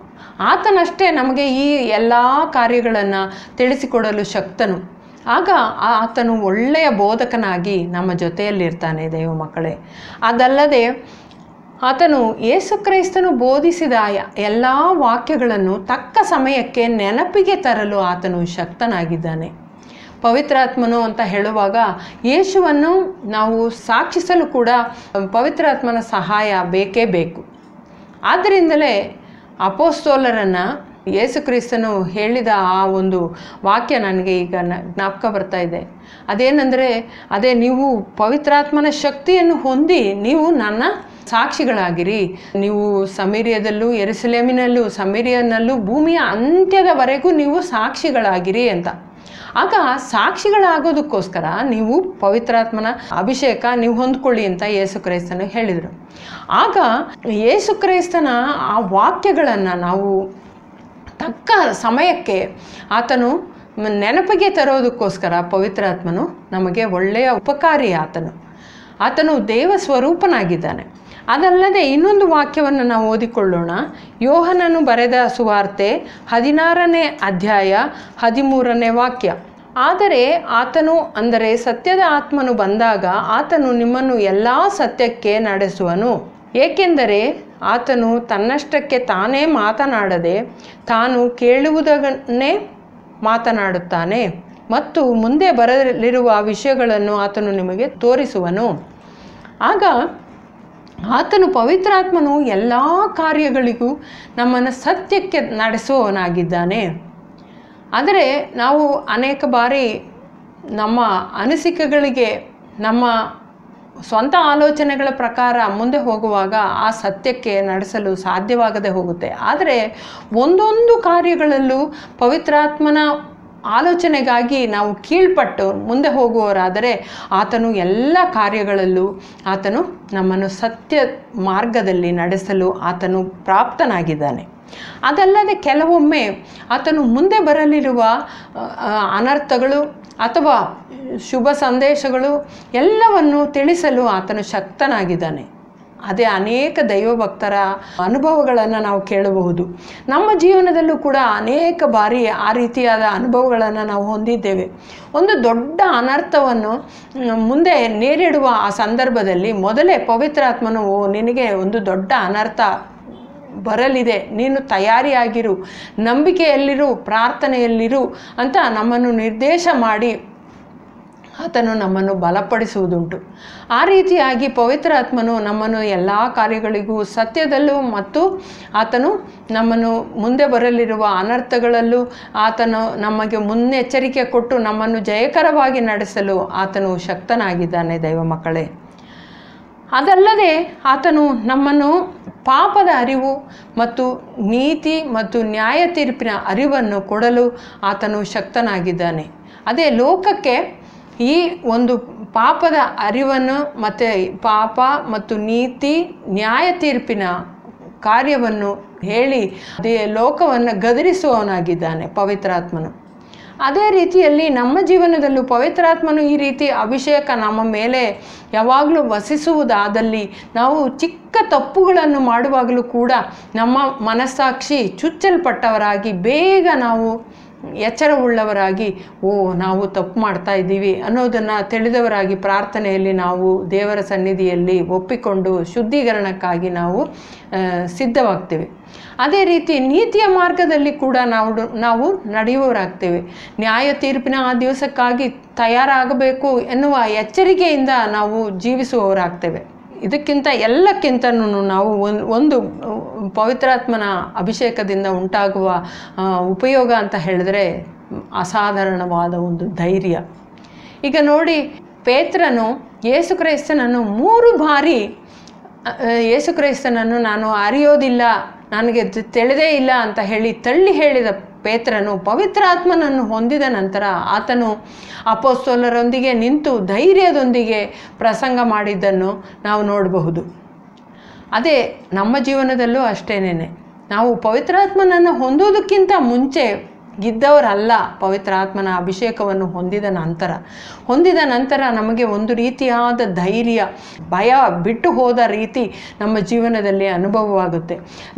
ಆತನಷ್ಟೇ ನಮಗೆ ಈ ಎಲ್ಲ ಕಾರ್ಯಗಳನ್ನು ತಿಳಿಸಿಕೊಡಲು ಶಕ್ತನು. ಆಗ ಆತನು ಒಳ್ಳೆಯ ಬೋಧಕನಾಗಿ ನಮ್ಮ ಜೊತೆಯಲ್ಲಿರ್ತಾನೆ ದೈವ ಮಕ್ಕಳೇ. ಅದಲ್ಲದೆ ಆತನು ಯೇಸು ಕ್ರೈಸ್ತನು ಬೋಧಿಸಿದ ಎಲ್ಲ ವಾಕ್ಯಗಳನ್ನು ತಕ್ಕ ಸಮಯಕ್ಕೆ ನೆನಪಿಗೆ ತರಲು ಆತನು ಶಕ್ತನಾಗಿದ್ದಾನೆ. ಪವಿತ್ರಾತ್ಮನು ಅಂತ ಹೇಳುವಾಗ ಯೇಸುವನ್ನು ನಾವು ಸಾಕ್ಷಿಸಲು ಕೂಡ ಪವಿತ್ರಾತ್ಮನ ಸಹಾಯ ಬೇಕೇ ಬೇಕು. ಆದ್ದರಿಂದಲೇ ಅಪೊಸ್ತಲರನ್ನು ಯೇಸು ಕ್ರಿಸ್ತನು ಹೇಳಿದ ಆ ಒಂದು ವಾಕ್ಯ ನನಗೆ ಈಗ ಜ್ಞಾಪಕ ಬರ್ತಾ ಇದೆ. ಅದೇನೆಂದರೆ, ನೀವು ಪವಿತ್ರಾತ್ಮನ ಶಕ್ತಿಯನ್ನು ಹೊಂದಿ ನೀವು ನನ್ನ ಸಾಕ್ಷಿಗಳಾಗಿರಿ. ನೀವು ಸಮೀರಿಯದಲ್ಲೂ, ಯೆರೂಸಲೇಮಿನಲ್ಲೂ, ಸಮೀರಿಯನಲ್ಲೂ, ಭೂಮಿಯ ಅಂತ್ಯದವರೆಗೂ ನೀವು ಸಾಕ್ಷಿಗಳಾಗಿರಿ ಅಂತ. ಆಗ ಸಾಕ್ಷಿಗಳಾಗೋದಕ್ಕೋಸ್ಕರ ನೀವು ಪವಿತ್ರಾತ್ಮನ ಅಭಿಷೇಕ ನೀವು ಹೊಂದ್ಕೊಳ್ಳಿ ಅಂತ ಯೇಸು ಕ್ರೈಸ್ತನು ಹೇಳಿದರು. ಆಗ ಯೇಸು ಕ್ರೈಸ್ತನ ಆ ವಾಕ್ಯಗಳನ್ನು ನಾವು ತಕ್ಕ ಸಮಯಕ್ಕೆ ಆತನು ನೆನಪಿಗೆ ತರೋದಕ್ಕೋಸ್ಕರ ಪವಿತ್ರಾತ್ಮನು ನಮಗೆ ಒಳ್ಳೆಯ ಉಪಕಾರಿ. ಆತನು ದೇವ ಸ್ವರೂಪನಾಗಿದ್ದಾನೆ. ಅದಲ್ಲದೆ ಇನ್ನೊಂದು ವಾಕ್ಯವನ್ನು ನಾವು ಓದಿಕೊಳ್ಳೋಣ. ಯೋಹನನು ಬರೆದ ಸುವಾರ್ತೆ 16ನೇ ಅಧ್ಯಾಯ 13ನೇ ವಾಕ್ಯ. ಆದರೆ ಆತನು, ಅಂದರೆ ಸತ್ಯದ ಆತ್ಮನು ಬಂದಾಗ ಆತನು ನಿಮ್ಮನ್ನು ಎಲ್ಲ ಸತ್ಯಕ್ಕೆ ನಡೆಸುವನು. ಏಕೆಂದರೆ ಆತನು ತನ್ನಷ್ಟಕ್ಕೆ ತಾನೇ ಮಾತನಾಡದೆ ತಾನು ಕೇಳುವುದನ್ನೇ ಮಾತನಾಡುತ್ತಾನೆ ಮತ್ತು ಮುಂದೆ ಬರಲಿರುವ ವಿಷಯಗಳನ್ನು ಆತನು ನಿಮಗೆ ತೋರಿಸುವನು. ಆಗ ಆತನು ಪವಿತ್ರಾತ್ಮನು ಎಲ್ಲ ಕಾರ್ಯಗಳಿಗೂ ನಮ್ಮನ್ನು ಸತ್ಯಕ್ಕೆ ನಡೆಸುವವನಾಗಿದ್ದಾನೆ. ಆದರೆ ನಾವು ಅನೇಕ ಬಾರಿ ನಮ್ಮ ಅನಿಸಿಕೆಗಳಿಗೆ, ನಮ್ಮ ಸ್ವಂತ ಆಲೋಚನೆಗಳ ಪ್ರಕಾರ ಮುಂದೆ ಹೋಗುವಾಗ ಆ ಸತ್ಯಕ್ಕೆ ನಡೆಸಲು ಸಾಧ್ಯವಾಗದೆ ಹೋಗುತ್ತೆ. ಆದರೆ ಒಂದೊಂದು ಕಾರ್ಯಗಳಲ್ಲೂ ಪವಿತ್ರಾತ್ಮನ ಆಲೋಚನೆಗಾಗಿ ನಾವು ಕೀಳ್ಪಟ್ಟು ಮುಂದೆ ಹೋಗುವವರಾದರೆ ಆತನು ಎಲ್ಲ ಕಾರ್ಯಗಳಲ್ಲೂ ಆತನು ನಮ್ಮನ್ನು ಸತ್ಯ ಮಾರ್ಗದಲ್ಲಿ ನಡೆಸಲು ಆತನು ಪ್ರಾಪ್ತನಾಗಿದ್ದಾನೆ. ಅದಲ್ಲದೆ ಕೆಲವೊಮ್ಮೆ ಆತನು ಮುಂದೆ ಬರಲಿರುವ ಅನರ್ಥಗಳು ಅಥವಾ ಶುಭ ಸಂದೇಶಗಳು ಎಲ್ಲವನ್ನು ತಿಳಿಸಲು ಆತನು ಶಕ್ತನಾಗಿದ್ದಾನೆ. ಅದೇ ಅನೇಕ ದೈವಭಕ್ತರ ಅನುಭವಗಳನ್ನು ನಾವು ಕೇಳಬಹುದು. ನಮ್ಮ ಜೀವನದಲ್ಲೂ ಕೂಡ ಅನೇಕ ಬಾರಿ ಆ ರೀತಿಯಾದ ಅನುಭವಗಳನ್ನು ನಾವು ಹೊಂದಿದ್ದೇವೆ. ಒಂದು ದೊಡ್ಡ ಅನರ್ಥವನ್ನು ಮುಂದೆ ನೇರಿಡುವ ಆ ಸಂದರ್ಭದಲ್ಲಿ ಮೊದಲೇ ಪವಿತ್ರಾತ್ಮನು, ನಿನಗೆ ಒಂದು ದೊಡ್ಡ ಅನರ್ಥ ಬರಲಿದೆ, ನೀನು ತಯಾರಿಯಾಗಿರು, ನಂಬಿಕೆಯಲ್ಲಿರು, ಪ್ರಾರ್ಥನೆಯಲ್ಲಿರು ಅಂತ ನಮ್ಮನ್ನು ನಿರ್ದೇಶ ಮಾಡಿ ಆತನು ನಮ್ಮನ್ನು ಬಲಪಡಿಸುವುದುಂಟು. ಆ ರೀತಿಯಾಗಿ ಪವಿತ್ರಾತ್ಮನು ನಮ್ಮನ್ನು ಎಲ್ಲ ಕಾರ್ಯಗಳಿಗೂ ಸತ್ಯದಲ್ಲೂ ಮತ್ತು ಆತನು ನಮ್ಮನ್ನು ಮುಂದೆ ಬರಲಿರುವ ಅನರ್ಥಗಳಲ್ಲೂ ಆತನು ನಮಗೆ ಮುನ್ನೆಚ್ಚರಿಕೆ ಕೊಟ್ಟು ನಮ್ಮನ್ನು ಜಯಕರವಾಗಿ ನಡೆಸಲು ಆತನು ಶಕ್ತನಾಗಿದ್ದಾನೆ ದೈವ ಮಕ್ಕಳೇ. ಅದಲ್ಲದೆ ಆತನು ನಮ್ಮನ್ನು ಪಾಪದ ಅರಿವು ಮತ್ತು ನೀತಿ ಮತ್ತು ನ್ಯಾಯ ತೀರ್ಪಿನ ಅರಿವನ್ನು ಕೊಡಲು ಆತನು ಶಕ್ತನಾಗಿದ್ದಾನೆ. ಅದೇ ಲೋಕಕ್ಕೆ ಈ ಒಂದು ಪಾಪದ ಅರಿವನ್ನು ಮತ್ತು ಪಾಪ ಮತ್ತು ನೀತಿ ನ್ಯಾಯ ತೀರ್ಪಿನ ಕಾರ್ಯವನ್ನು ಹೇಳಿ ಅದೇ ಲೋಕವನ್ನು ಗದರಿಸುವವನಾಗಿದ್ದಾನೆ ಪವಿತ್ರಾತ್ಮನು. ಅದೇ ರೀತಿಯಲ್ಲಿ ನಮ್ಮ ಜೀವನದಲ್ಲೂ ಪವಿತ್ರಾತ್ಮನು ಈ ರೀತಿ ಅಭಿಷೇಕ ನಮ್ಮ ಮೇಲೆ ಯಾವಾಗಲೂ ವಸಿಸುವುದಾದಲ್ಲಿ ನಾವು ಚಿಕ್ಕ ತಪ್ಪುಗಳನ್ನು ಮಾಡುವಾಗಲೂ ಕೂಡ ನಮ್ಮ ಮನಸ್ಸಾಕ್ಷಿ ಚುಚ್ಚಲ್ಪಟ್ಟವರಾಗಿ ಬೇಗ ನಾವು ಎಚ್ಚರವುಳ್ಳವರಾಗಿ ನಾವು ತಪ್ಪು ಮಾಡ್ತಾ ಇದ್ದೀವಿ ಅನ್ನೋದನ್ನು ತಿಳಿದವರಾಗಿ ಪ್ರಾರ್ಥನೆಯಲ್ಲಿ ನಾವು ದೇವರ ಸನ್ನಿಧಿಯಲ್ಲಿ ಒಪ್ಪಿಕೊಂಡು ಶುದ್ಧೀಕರಣಕ್ಕಾಗಿ ನಾವು ಸಿದ್ಧವಾಗ್ತೇವೆ. ಅದೇ ರೀತಿ ನೀತಿಯ ಮಾರ್ಗದಲ್ಲಿ ಕೂಡ ನಾವು ನಡೆಯುವವರಾಗ್ತೇವೆ. ನ್ಯಾಯ ತೀರ್ಪಿನ ಆ ದಿವಸಕ್ಕಾಗಿ ತಯಾರಾಗಬೇಕು ಎನ್ನುವ ಎಚ್ಚರಿಕೆಯಿಂದ ನಾವು ಜೀವಿಸುವವರಾಗ್ತೇವೆ. ಇದಕ್ಕಿಂತ ಎಲ್ಲಕ್ಕಿಂತನೂ ನಾವು ಒಂದು ಪವಿತ್ರಾತ್ಮನ ಅಭಿಷೇಕದಿಂದ ಉಂಟಾಗುವ ಉಪಯೋಗ ಅಂತ ಹೇಳಿದ್ರೆ ಅಸಾಧಾರಣವಾದ ಒಂದು ಧೈರ್ಯ. ಈಗ ನೋಡಿ, ಪೇತ್ರನು ಯೇಸುಕ್ರಿಸ್ತನನ್ನು 3 ಬಾರಿ ಯೇಸುಕ್ರಿಸ್ತನನ್ನು ನಾನು ಅರಿಯೋದಿಲ್ಲ, ನನಗೆ ತಿಳಿದೇ ಇಲ್ಲ ಅಂತ ಹೇಳಿ ತಳ್ಳಿ ಹೇಳಿದ ಪೇತ್ರನು ಪವಿತ್ರಾತ್ಮನನ್ನು ಹೊಂದಿದ ನಂತರ ಆತನು ಅಪೊಸ್ತಲರೊಂದಿಗೆ ನಿಂತು ಧೈರ್ಯದೊಂದಿಗೆ ಪ್ರಸಂಗ ಮಾಡಿದ್ದನ್ನು ನಾವು ನೋಡಬಹುದು. ಅದೇ ನಮ್ಮ ಜೀವನದಲ್ಲೂ ಅಷ್ಟೇನೆ. ನಾವು ಪವಿತ್ರಾತ್ಮನನ್ನು ಹೊಂದೋದಕ್ಕಿಂತ ಮುಂಚೆ ಇದ್ದವರಲ್ಲ. ಪವಿತ್ರಾತ್ಮನ ಅಭಿಷೇಕವನ್ನು ಹೊಂದಿದ ನಂತರ ನಮಗೆ ಒಂದು ರೀತಿಯಾದ ಧೈರ್ಯ, ಭಯ ಬಿಟ್ಟು ಹೋದ ರೀತಿ ನಮ್ಮ ಜೀವನದಲ್ಲಿ ಅನುಭವವಾಗುತ್ತೆ.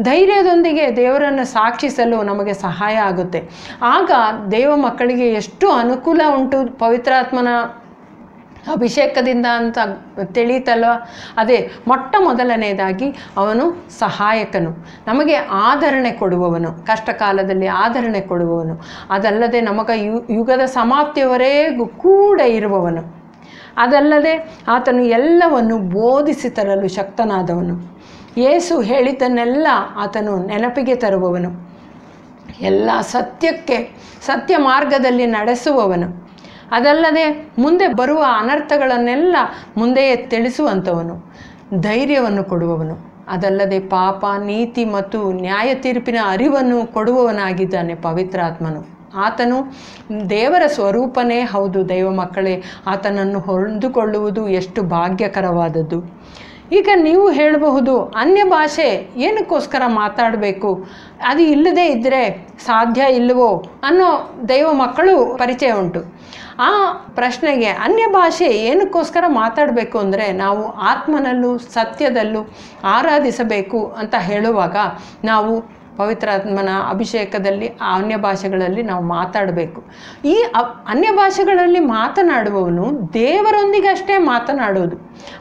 ಧೈರ್ಯದೊಂದಿಗೆ ದೇವರನ್ನು ಸಾಕ್ಷಿಸಲು ನಮಗೆ ಸಹಾಯ ಆಗುತ್ತೆ. ಆಗ ದೇವ ಮಕ್ಕಳಿಗೆ ಎಷ್ಟು ಅನುಕೂಲ ಉಂಟು ಪವಿತ್ರಾತ್ಮನ ಅಭಿಷೇಕದಿಂದ ಅಂತ ತಿಳಿತಲ್ವ. ಅದೇ ಮೊಟ್ಟ ಮೊದಲನೇದಾಗಿ ಅವನು ಸಹಾಯಕನು, ನಮಗೆ ಆದರಣೆ ಕೊಡುವವನು, ಕಷ್ಟ ಕಾಲದಲ್ಲಿ ಆದರಣೆ ಕೊಡುವವನು. ಅದಲ್ಲದೆ ನಮಗೆ ಯುಗದ ಸಮಾಪ್ತಿಯವರೆಗೂ ಕೂಡ ಇರುವವನು. ಅದಲ್ಲದೆ ಆತನು ಎಲ್ಲವನ್ನು ಬೋಧಿಸಿ ತರಲು ಶಕ್ತನಾದವನು. ಯೇಸು ಹೇಳಿದ್ದನ್ನೆಲ್ಲ ಆತನು ನೆನಪಿಗೆ ತರುವವನು. ಎಲ್ಲ ಸತ್ಯ ಮಾರ್ಗದಲ್ಲಿ ನಡೆಸುವವನು. ಅದಲ್ಲದೆ ಮುಂದೆ ಬರುವ ಅನರ್ಥಗಳನ್ನೆಲ್ಲ ಮುಂದೆಯೇ ತಿಳಿಸುವಂಥವನು, ಧೈರ್ಯವನ್ನು ಕೊಡುವವನು. ಅದಲ್ಲದೆ ಪಾಪ, ನೀತಿ ಮತ್ತು ನ್ಯಾಯ ತೀರ್ಪಿನ ಅರಿವನ್ನು ಕೊಡುವವನಾಗಿದ್ದಾನೆ ಪವಿತ್ರಾತ್ಮನು. ಆತನು ದೇವರ ಸ್ವರೂಪನೇ ಹೌದು. ದೈವ ಮಕ್ಕಳೇ, ಆತನನ್ನು ಹೊಂದಿಕೊಳ್ಳುವುದು ಎಷ್ಟು ಭಾಗ್ಯಕರವಾದದ್ದು. ಈಗ ನೀವು ಹೇಳಬಹುದು, ಅನ್ಯ ಭಾಷೆ ಏನಕ್ಕೋಸ್ಕರ ಮಾತಾಡಬೇಕು, ಅದು ಇಲ್ಲದೇ ಇದ್ದರೆ ಸಾಧ್ಯ ಇಲ್ಲವೋ ಅನ್ನೋ ದೈವ ಮಕ್ಕಳು ಪರಿಚಯ ಉಂಟು. ಆ ಪ್ರಶ್ನೆಗೆ ಅನ್ಯ ಭಾಷೆ ಏನಕ್ಕೋಸ್ಕರ ಮಾತಾಡಬೇಕು ಅಂದರೆ, ನಾವು ಆತ್ಮನಲ್ಲೂ ಸತ್ಯದಲ್ಲೂ ಆರಾಧಿಸಬೇಕು ಅಂತ ಹೇಳುವಾಗ ನಾವು ಪವಿತ್ರಾತ್ಮನ ಅಭಿಷೇಕದಲ್ಲಿ ಆ ಅನ್ಯ ಭಾಷೆಗಳಲ್ಲಿ ನಾವು ಮಾತಾಡಬೇಕು. ಈ ಅನ್ಯ ಭಾಷೆಗಳಲ್ಲಿ ಮಾತನಾಡುವವನು ದೇವರೊಂದಿಗೆ ಅಷ್ಟೇ ಮಾತನಾಡೋದು,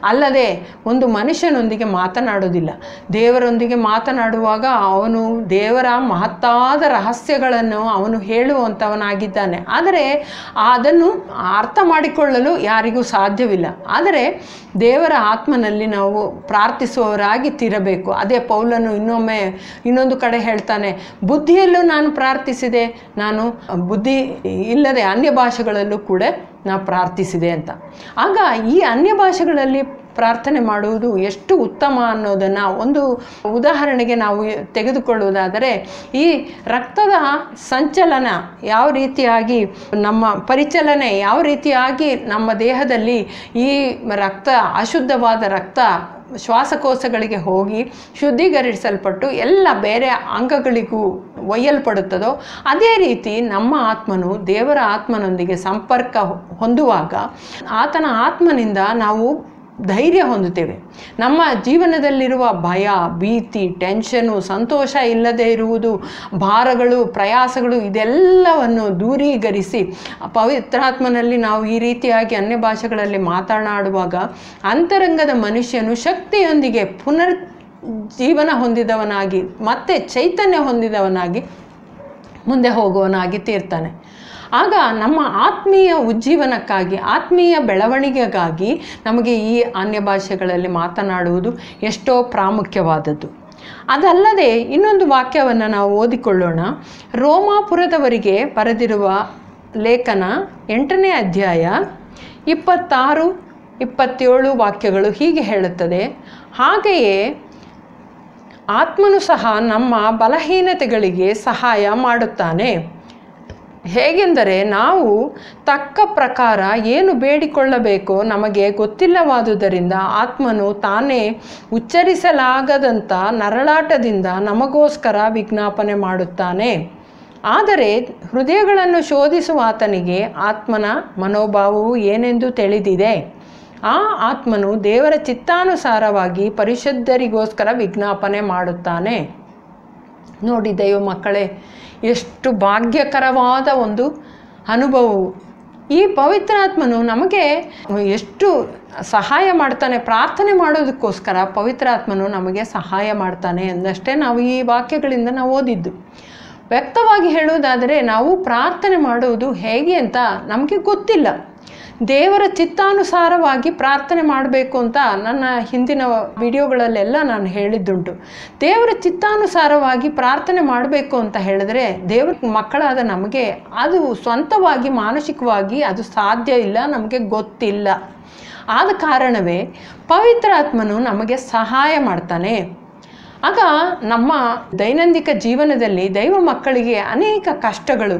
ಅಲ್ಲದೆ ಒಂದು ಮನುಷ್ಯನೊಂದಿಗೆ ಮಾತನಾಡೋದಿಲ್ಲ. ದೇವರೊಂದಿಗೆ ಮಾತನಾಡುವಾಗ ಅವನು ದೇವರ ಮಹತ್ತಾದ ರಹಸ್ಯಗಳನ್ನು ಅವನು ಹೇಳುವಂಥವನಾಗಿದ್ದಾನೆ. ಆದರೆ ಅದನ್ನು ಅರ್ಥ ಮಾಡಿಕೊಳ್ಳಲು ಯಾರಿಗೂ ಸಾಧ್ಯವಿಲ್ಲ. ಆದರೆ ದೇವರ ಆತ್ಮನಲ್ಲಿ ನಾವು ಪ್ರಾರ್ಥಿಸುವವರಾಗಿ ತಿರಬೇಕು. ಅದೇ ಪೌಲನು ಇನ್ನೊಂದು ಕಡೆ ಹೇಳ್ತಾನೆ, ಬುದ್ಧಿಯಲ್ಲೂ ನಾನು ಪ್ರಾರ್ಥಿಸಿದೆ, ನಾನು ಬುದ್ಧಿ ಇಲ್ಲದೆ ಅನ್ಯ ಭಾಷೆಗಳಲ್ಲೂ ಕೂಡ ನಾನು ಪ್ರಾರ್ಥಿಸಿದೆ ಅಂತ. ಆಗ ಈ ಅನ್ಯ ಭಾಷೆಗಳಲ್ಲಿ ಪ್ರಾರ್ಥನೆ ಮಾಡುವುದು ಎಷ್ಟು ಉತ್ತಮ ಅನ್ನೋದನ್ನು ಒಂದು ಉದಾಹರಣೆಗೆ ನಾವು ತೆಗೆದುಕೊಳ್ಳುವುದಾದರೆ, ಈ ರಕ್ತದ ಸಂಚಲನ ಯಾವ ರೀತಿಯಾಗಿ, ನಮ್ಮ ಪರಿಚಲನೆ ಯಾವ ರೀತಿಯಾಗಿ ನಮ್ಮ ದೇಹದಲ್ಲಿ ಈ ಅಶುದ್ಧವಾದ ರಕ್ತ ಶ್ವಾಸಕೋಶಗಳಿಗೆ ಹೋಗಿ ಶುದ್ಧೀಕರಿಸಲ್ಪಟ್ಟು ಎಲ್ಲ ಬೇರೆ ಅಂಗಗಳಿಗೂ ಒಯ್ಯಲ್ಪಡುತ್ತದೋ, ಅದೇ ರೀತಿ ನಮ್ಮ ಆತ್ಮನು ದೇವರ ಆತ್ಮನೊಂದಿಗೆ ಸಂಪರ್ಕ ಹೊಂದುವಾಗ ಆತನ ಆತ್ಮನಿಂದ ನಾವು ಧೈರ್ಯ ಹೊಂದುತ್ತೇವೆ. ನಮ್ಮ ಜೀವನದಲ್ಲಿರುವ ಭಯ, ಭೀತಿ, ಟೆನ್ಷನು, ಸಂತೋಷ ಇಲ್ಲದೆ ಇರುವುದು, ಭಾರಗಳು, ಪ್ರಯಾಸಗಳು ಇದೆಲ್ಲವನ್ನು ದೂರೀಕರಿಸಿ ಪವಿತ್ರಾತ್ಮನಲ್ಲಿ ನಾವು ಈ ರೀತಿಯಾಗಿ ಅನ್ಯ ಭಾಷೆಗಳಲ್ಲಿ ಮಾತನಾಡುವಾಗ ಅಂತರಂಗದ ಮನುಷ್ಯನು ಶಕ್ತಿಯೊಂದಿಗೆ ಜೀವನ ಹೊಂದಿದವನಾಗಿ ಮತ್ತೆ ಚೈತನ್ಯ ಹೊಂದಿದವನಾಗಿ ಮುಂದೆ ಹೋಗುವವನಾಗಿ ತೀರ್ತಾನೆ. ಆಗ ನಮ್ಮ ಆತ್ಮೀಯ ಉಜ್ಜೀವನಕ್ಕಾಗಿ, ಆತ್ಮೀಯ ಬೆಳವಣಿಗೆಗಾಗಿ ನಮಗೆ ಈ ಅನ್ಯ ಭಾಷೆಗಳಲ್ಲಿ ಮಾತನಾಡುವುದು ಎಷ್ಟೋ ಪ್ರಾಮುಖ್ಯವಾದದ್ದು. ಅದಲ್ಲದೆ ಇನ್ನೊಂದು ವಾಕ್ಯವನ್ನು ನಾವು ಓದಿಕೊಳ್ಳೋಣ. ರೋಮಾಪುರದವರಿಗೆ ಬರೆದಿರುವ ಲೇಖನ 8ನೇ ಅಧ್ಯಾಯ 26-27 ವಾಕ್ಯಗಳು ಹೀಗೆ ಹೇಳುತ್ತದೆ, ಹಾಗೆಯೇ ಆತ್ಮನು ಸಹ ನಮ್ಮ ಬಲಹೀನತೆಗಳಿಗೆ ಸಹಾಯ ಮಾಡುತ್ತಾನೆ. ಹೇಗೆಂದರೆ, ನಾವು ತಕ್ಕ ಪ್ರಕಾರ ಏನು ಬೇಡಿಕೊಳ್ಳಬೇಕೋ ನಮಗೆ ಗೊತ್ತಿಲ್ಲವಾದುದರಿಂದ ಆತ್ಮನು ತಾನೇ ಉಚ್ಚರಿಸಲಾಗದಂಥ ನರಳಾಟದಿಂದ ನಮಗೋಸ್ಕರ ವಿಜ್ಞಾಪನೆ ಮಾಡುತ್ತಾನೆ. ಆದರೆ ಹೃದಯಗಳನ್ನು ಶೋಧಿಸುವ ಆತನಿಗೆ ಆತ್ಮನ ಮನೋಭಾವವು ಏನೆಂದು ತಿಳಿದಿದೆ. ಆ ಆತ್ಮನು ದೇವರ ಚಿತ್ತಾನುಸಾರವಾಗಿ ಪರಿಶುದ್ಧರಿಗೋಸ್ಕರ ವಿಜ್ಞಾಪನೆ ಮಾಡುತ್ತಾನೆ. ನೋಡಿ ದೈವ ಮಕ್ಕಳೇ, ಎಷ್ಟು ಭಾಗ್ಯಕರವಾದ ಒಂದು ಅನುಭವವು. ಈ ಪವಿತ್ರಾತ್ಮನು ನಮಗೆ ಎಷ್ಟು ಸಹಾಯ ಮಾಡ್ತಾನೆ, ಪ್ರಾರ್ಥನೆ ಮಾಡೋದಕ್ಕೋಸ್ಕರ ಪವಿತ್ರಾತ್ಮನು ನಮಗೆ ಸಹಾಯ ಮಾಡ್ತಾನೆ ಎಂದಷ್ಟೇ ನಾವು ಈ ವಾಕ್ಯಗಳಿಂದ ನಾವು ಓದಿದ್ದು. ವ್ಯಕ್ತವಾಗಿ ಹೇಳುವುದಾದರೆ ನಾವು ಪ್ರಾರ್ಥನೆ ಮಾಡುವುದು ಹೇಗೆ ಅಂತ ನಮಗೆ ಗೊತ್ತಿಲ್ಲ. ದೇವರ ಚಿತ್ತಾನುಸಾರವಾಗಿ ಪ್ರಾರ್ಥನೆ ಮಾಡಬೇಕು ಅಂತ ನನ್ನ ಹಿಂದಿನ ವಿಡಿಯೋಗಳಲ್ಲೆಲ್ಲ ನಾನು ಹೇಳಿದ್ದುಂಟು. ದೇವರ ಚಿತ್ತಾನುಸಾರವಾಗಿ ಪ್ರಾರ್ಥನೆ ಮಾಡಬೇಕು ಅಂತ ಹೇಳಿದ್ರೆ ದೇವರ ಮಕ್ಕಳಾದ ನಮಗೆ ಅದು ಸ್ವಂತವಾಗಿ ಮಾನಸಿಕವಾಗಿ ಅದು ಸಾಧ್ಯ ಇಲ್ಲ, ನಮಗೆ ಗೊತ್ತಿಲ್ಲ. ಆದ ಕಾರಣವೇ ಪವಿತ್ರಾತ್ಮನು ನಮಗೆ ಸಹಾಯ ಮಾಡ್ತಾನೆ. ಆಗ ನಮ್ಮ ದೈನಂದಿನ ಜೀವನದಲ್ಲಿ ದೈವ ಮಕ್ಕಳಿಗೆ ಅನೇಕ ಕಷ್ಟಗಳು,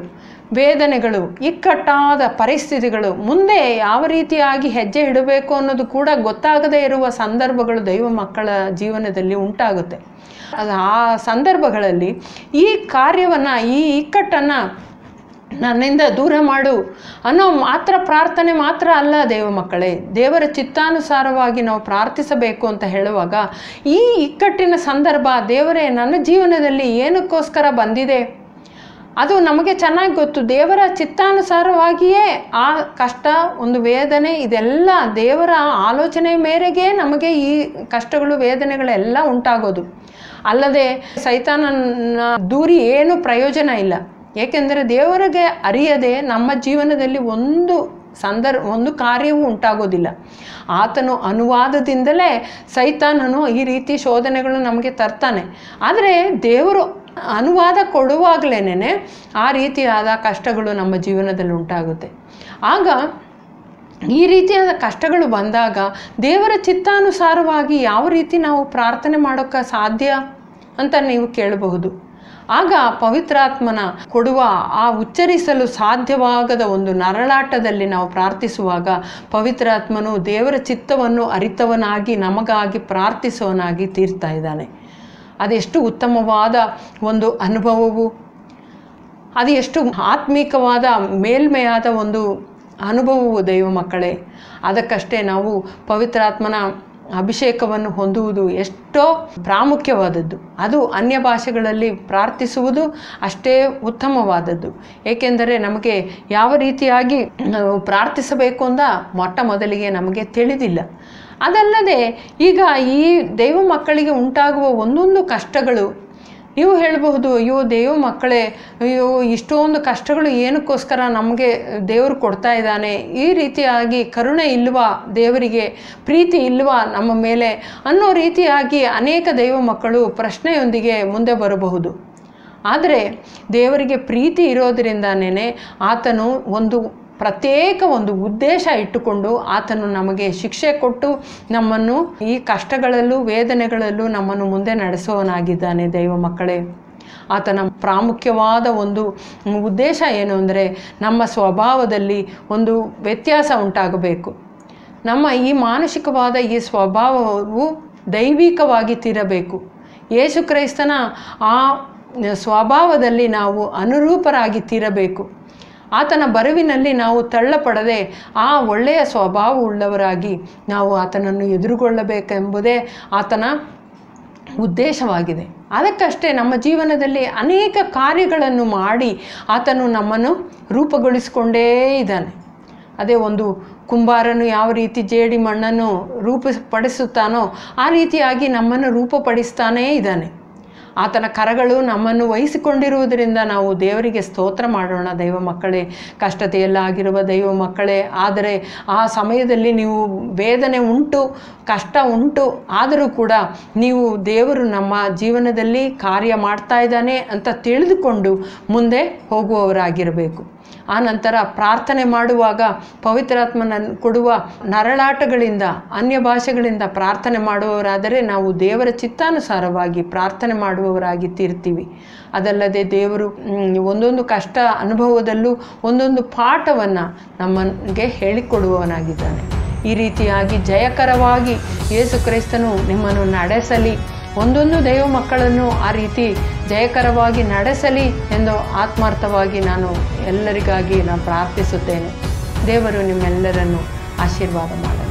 ವೇದನೆಗಳು, ಇಕ್ಕಟ್ಟಾದ ಪರಿಸ್ಥಿತಿಗಳು, ಮುಂದೆ ಯಾವ ರೀತಿಯಾಗಿ ಹೆಜ್ಜೆ ಇಡಬೇಕು ಅನ್ನೋದು ಕೂಡ ಗೊತ್ತಾಗದೇ ಇರುವ ಸಂದರ್ಭಗಳು ದೈವ ಮಕ್ಕಳ ಜೀವನದಲ್ಲಿ ಉಂಟಾಗುತ್ತೆ. ಆ ಸಂದರ್ಭಗಳಲ್ಲಿ ಈ ಕಾರ್ಯವನ್ನು, ಈ ಇಕ್ಕಟ್ಟನ್ನು ನನ್ನಿಂದ ದೂರ ಮಾಡು ಅನ್ನೋ ಮಾತ್ರ ಪ್ರಾರ್ಥನೆ ಮಾತ್ರ ಅಲ್ಲ ದೈವ ಮಕ್ಕಳೇ. ದೇವರ ಚಿತ್ತಾನುಸಾರವಾಗಿ ನಾವು ಪ್ರಾರ್ಥಿಸಬೇಕು ಅಂತ ಹೇಳುವಾಗ ಈ ಇಕ್ಕಟ್ಟಿನ ಸಂದರ್ಭ ದೇವರೇ ನನ್ನ ಜೀವನದಲ್ಲಿ ಏನಕ್ಕೋಸ್ಕರ ಬಂದಿದೆ ಅದು ನಮಗೆ ಚೆನ್ನಾಗಿ ಗೊತ್ತು. ದೇವರ ಚಿತ್ತಾನುಸಾರವಾಗಿಯೇ ಆ ಕಷ್ಟ, ಒಂದು ವೇದನೆ, ಇದೆಲ್ಲ ದೇವರ ಆಲೋಚನೆ ಮೇರೆಗೆ ನಮಗೆ ಈ ಕಷ್ಟಗಳು, ವೇದನೆಗಳೆಲ್ಲ ಉಂಟಾಗೋದು. ಅಲ್ಲದೆ ಸೈತಾನನ ದೂರಿ ಏನು ಪ್ರಯೋಜನ ಇಲ್ಲ. ಏಕೆಂದರೆ ದೇವರಿಗೆ ಅರಿಯದೆ ನಮ್ಮ ಜೀವನದಲ್ಲಿ ಒಂದು ಕಾರ್ಯವೂ ಉಂಟಾಗೋದಿಲ್ಲ. ಆತನು ಅನುವಾದದಿಂದಲೇ ಸೈತಾನನು ಈ ರೀತಿ ಶೋಧನೆಗಳು ನಮಗೆ ತರ್ತಾನೆ. ಆದರೆ ದೇವರು ಅನುವಾದ ಕೊಡುವಾಗಲೇ ಆ ರೀತಿಯಾದ ಕಷ್ಟಗಳು ನಮ್ಮ ಜೀವನದಲ್ಲಿ ಉಂಟಾಗುತ್ತೆ. ಆಗ ಈ ರೀತಿಯಾದ ಕಷ್ಟಗಳು ಬಂದಾಗ ದೇವರ ಚಿತ್ತಾನುಸಾರವಾಗಿ ಯಾವ ರೀತಿ ನಾವು ಪ್ರಾರ್ಥನೆ ಮಾಡೋಕ್ಕೆ ಸಾಧ್ಯ ಅಂತ ನೀವು ಕೇಳಬಹುದು. ಆಗ ಪವಿತ್ರಾತ್ಮನ ಕೊಡುವ ಆ ಉಚ್ಚರಿಸಲು ಸಾಧ್ಯವಾಗದ ಒಂದು ನರಳಾಟದಲ್ಲಿ ನಾವು ಪ್ರಾರ್ಥಿಸುವಾಗ ಪವಿತ್ರಾತ್ಮನು ದೇವರ ಚಿತ್ತವನ್ನು ಅರಿತವನಾಗಿ ನಮಗಾಗಿ ಪ್ರಾರ್ಥಿಸುವವನಾಗಿ ತೀರ್ತಾ ಇದ್ದಾನೆ. ಅದೆಷ್ಟು ಉತ್ತಮವಾದ ಒಂದು ಅನುಭವವು, ಅದು ಎಷ್ಟು ಆತ್ಮೀಕವಾದ ಮೇಲ್ಮೆಯಾದ ಒಂದು ಅನುಭವವು ದೈವ ಮಕ್ಕಳೇ. ಅದಕ್ಕಷ್ಟೇ ನಾವು ಪವಿತ್ರಾತ್ಮನ ಅಭಿಷೇಕವನ್ನು ಹೊಂದುವುದು ಎಷ್ಟೋ ಪ್ರಾಮುಖ್ಯವಾದದ್ದು. ಅದು ಅನ್ಯ ಭಾಷೆಗಳಲ್ಲಿ ಪ್ರಾರ್ಥಿಸುವುದು ಅಷ್ಟೇ ಉತ್ತಮವಾದದ್ದು. ಏಕೆಂದರೆ ನಮಗೆ ಯಾವ ರೀತಿಯಾಗಿ ನಾವು ಪ್ರಾರ್ಥಿಸಬೇಕು ಅಂತ ಮೊಟ್ಟ ಮೊದಲಿಗೆ ನಮಗೆ ತಿಳಿದಿಲ್ಲ. ಅದಲ್ಲದೆ ಈಗ ಈ ದೈವ ಮಕ್ಕಳಿಗೆ ಉಂಟಾಗುವ ಒಂದೊಂದು ಕಷ್ಟಗಳು, ನೀವು ಹೇಳಬಹುದು, ಅಯ್ಯೋ ದೈವ ಮಕ್ಕಳೇ, ಅಯ್ಯೋ ಇಷ್ಟೊಂದು ಕಷ್ಟಗಳು ಏನಕ್ಕೋಸ್ಕರ ನಮಗೆ ದೇವರು ಕೊಡ್ತಾ ಇದ್ದಾನೆ, ಈ ರೀತಿಯಾಗಿ ಕರುಣೆ ಇಲ್ವಾ ದೇವರಿಗೆ, ಪ್ರೀತಿ ಇಲ್ವಾ ನಮ್ಮ ಮೇಲೆ ಅನ್ನೋ ರೀತಿಯಾಗಿ ಅನೇಕ ದೈವ ಮಕ್ಕಳು ಪ್ರಶ್ನೆಯೊಂದಿಗೆ ಮುಂದೆ ಬರಬಹುದು. ಆದರೆ ದೇವರಿಗೆ ಪ್ರೀತಿ ಇರೋದರಿಂದನೇ ಆತನು ಪ್ರತ್ಯೇಕ ಒಂದು ಉದ್ದೇಶ ಇಟ್ಟುಕೊಂಡು ಆತನು ನಮಗೆ ಶಿಕ್ಷೆ ಕೊಟ್ಟು ನಮ್ಮನ್ನು ಈ ಕಷ್ಟಗಳಲ್ಲೂ ವೇದನೆಗಳಲ್ಲೂ ನಮ್ಮನ್ನು ಮುಂದೆ ನಡೆಸುವವನಾಗಿದ್ದಾನೆ ದೈವ ಮಕ್ಕಳೇ. ಆತನ ಪ್ರಾಮುಖ್ಯವಾದ ಒಂದು ಉದ್ದೇಶ ಏನು ಅಂದರೆ ನಮ್ಮ ಸ್ವಭಾವದಲ್ಲಿ ಒಂದು ವ್ಯತ್ಯಾಸ ಉಂಟಾಗಬೇಕು. ನಮ್ಮ ಈ ಮಾನಸಿಕವಾದ ಈ ಸ್ವಭಾವವು ದೈವಿಕವಾಗಿ ತೀರಬೇಕು. ಯೇಸು ಕ್ರೈಸ್ತನ ಆ ಸ್ವಭಾವದಲ್ಲಿ ನಾವು ಅನುರೂಪರಾಗಿ ತೀರಬೇಕು. ಆತನ ಬರುವಿನಲ್ಲಿ ನಾವು ತಳ್ಳಪಡದೆ ಆ ಒಳ್ಳೆಯ ಸ್ವಭಾವವುಳ್ಳವರಾಗಿ ನಾವು ಆತನನ್ನು ಎದುರುಗೊಳ್ಳಬೇಕೆಂಬುದೇ ಆತನ ಉದ್ದೇಶವಾಗಿದೆ. ಅದಕ್ಕಷ್ಟೇ ನಮ್ಮ ಜೀವನದಲ್ಲಿ ಅನೇಕ ಕಾರ್ಯಗಳನ್ನು ಮಾಡಿ ಆತನು ನಮ್ಮನ್ನು ರೂಪುಗೊಳಿಸಿಕೊಂಡೇ ಇದ್ದಾನೆ. ಅದೇ ಒಂದು ಕುಂಬಾರನು ಯಾವ ರೀತಿ ಜೇಡಿ ಮಣ್ಣನ್ನು ರೂಪಪಡಿಸುತ್ತಾನೋ ಆ ರೀತಿಯಾಗಿ ನಮ್ಮನ್ನು ರೂಪಪಡಿಸ್ತಾನೇ ಇದ್ದಾನೆ. ಆತನ ಕರಗಳು ನಮ್ಮನ್ನು ವಹಿಸಿಕೊಂಡಿರುವುದರಿಂದ ನಾವು ದೇವರಿಗೆ ಸ್ತೋತ್ರ ಮಾಡೋಣ ದೈವ ಮಕ್ಕಳೇ. ಕಷ್ಟತೆಯಲ್ಲಾಗಿರುವ ದೈವ ಮಕ್ಕಳೇ, ಆದರೆ ಆ ಸಮಯದಲ್ಲಿ ನೀವು ವೇದನೆ ಉಂಟು, ಕಷ್ಟ ಉಂಟು, ಆದರೂ ಕೂಡ ನೀವು ದೇವರು ನಮ್ಮ ಜೀವನದಲ್ಲಿ ಕಾರ್ಯ ಮಾಡ್ತಾ ಇದ್ದಾನೆ ಅಂತ ತಿಳಿದುಕೊಂಡು ಮುಂದೆ ಹೋಗುವವರಾಗಿರಬೇಕು. ಆ ನಂತರ ಪ್ರಾರ್ಥನೆ ಮಾಡುವಾಗ ಪವಿತ್ರಾತ್ಮನ ಕೊಡುವ ನರಳಾಟಗಳಿಂದ, ಅನ್ಯ ಭಾಷೆಗಳಿಂದ ಪ್ರಾರ್ಥನೆ ಮಾಡುವವರಾದರೆ ನಾವು ದೇವರ ಚಿತ್ತಾನುಸಾರವಾಗಿ ಪ್ರಾರ್ಥನೆ ಮಾಡುವವರಾಗಿ ತೀರ್ತೀವಿ. ಅದಲ್ಲದೆ ದೇವರು ಒಂದೊಂದು ಕಷ್ಟ ಅನುಭವದಲ್ಲೂ ಒಂದೊಂದು ಪಾಠವನ್ನು ನಮಗೆ ಹೇಳಿಕೊಡುವವನಾಗಿದ್ದಾನೆ. ಈ ರೀತಿಯಾಗಿ ಜಯಕರವಾಗಿ ಯೇಸು ಕ್ರಿಸ್ತನು ನಿಮ್ಮನ್ನು ನಡೆಸಲಿ, ಒಂದೊಂದು ದೈವ ಮಕ್ಕಳನ್ನು ಆ ರೀತಿ ಜಯಕರವಾಗಿ ನಡೆಸಲಿ ಎಂದು ಆತ್ಮಾರ್ಥವಾಗಿ ನಾನು ಪ್ರಾರ್ಥಿಸುತ್ತೇನೆ. ದೇವರು ನಿಮ್ಮೆಲ್ಲರನ್ನು ಆಶೀರ್ವಾದ ಮಾಡಲಿ.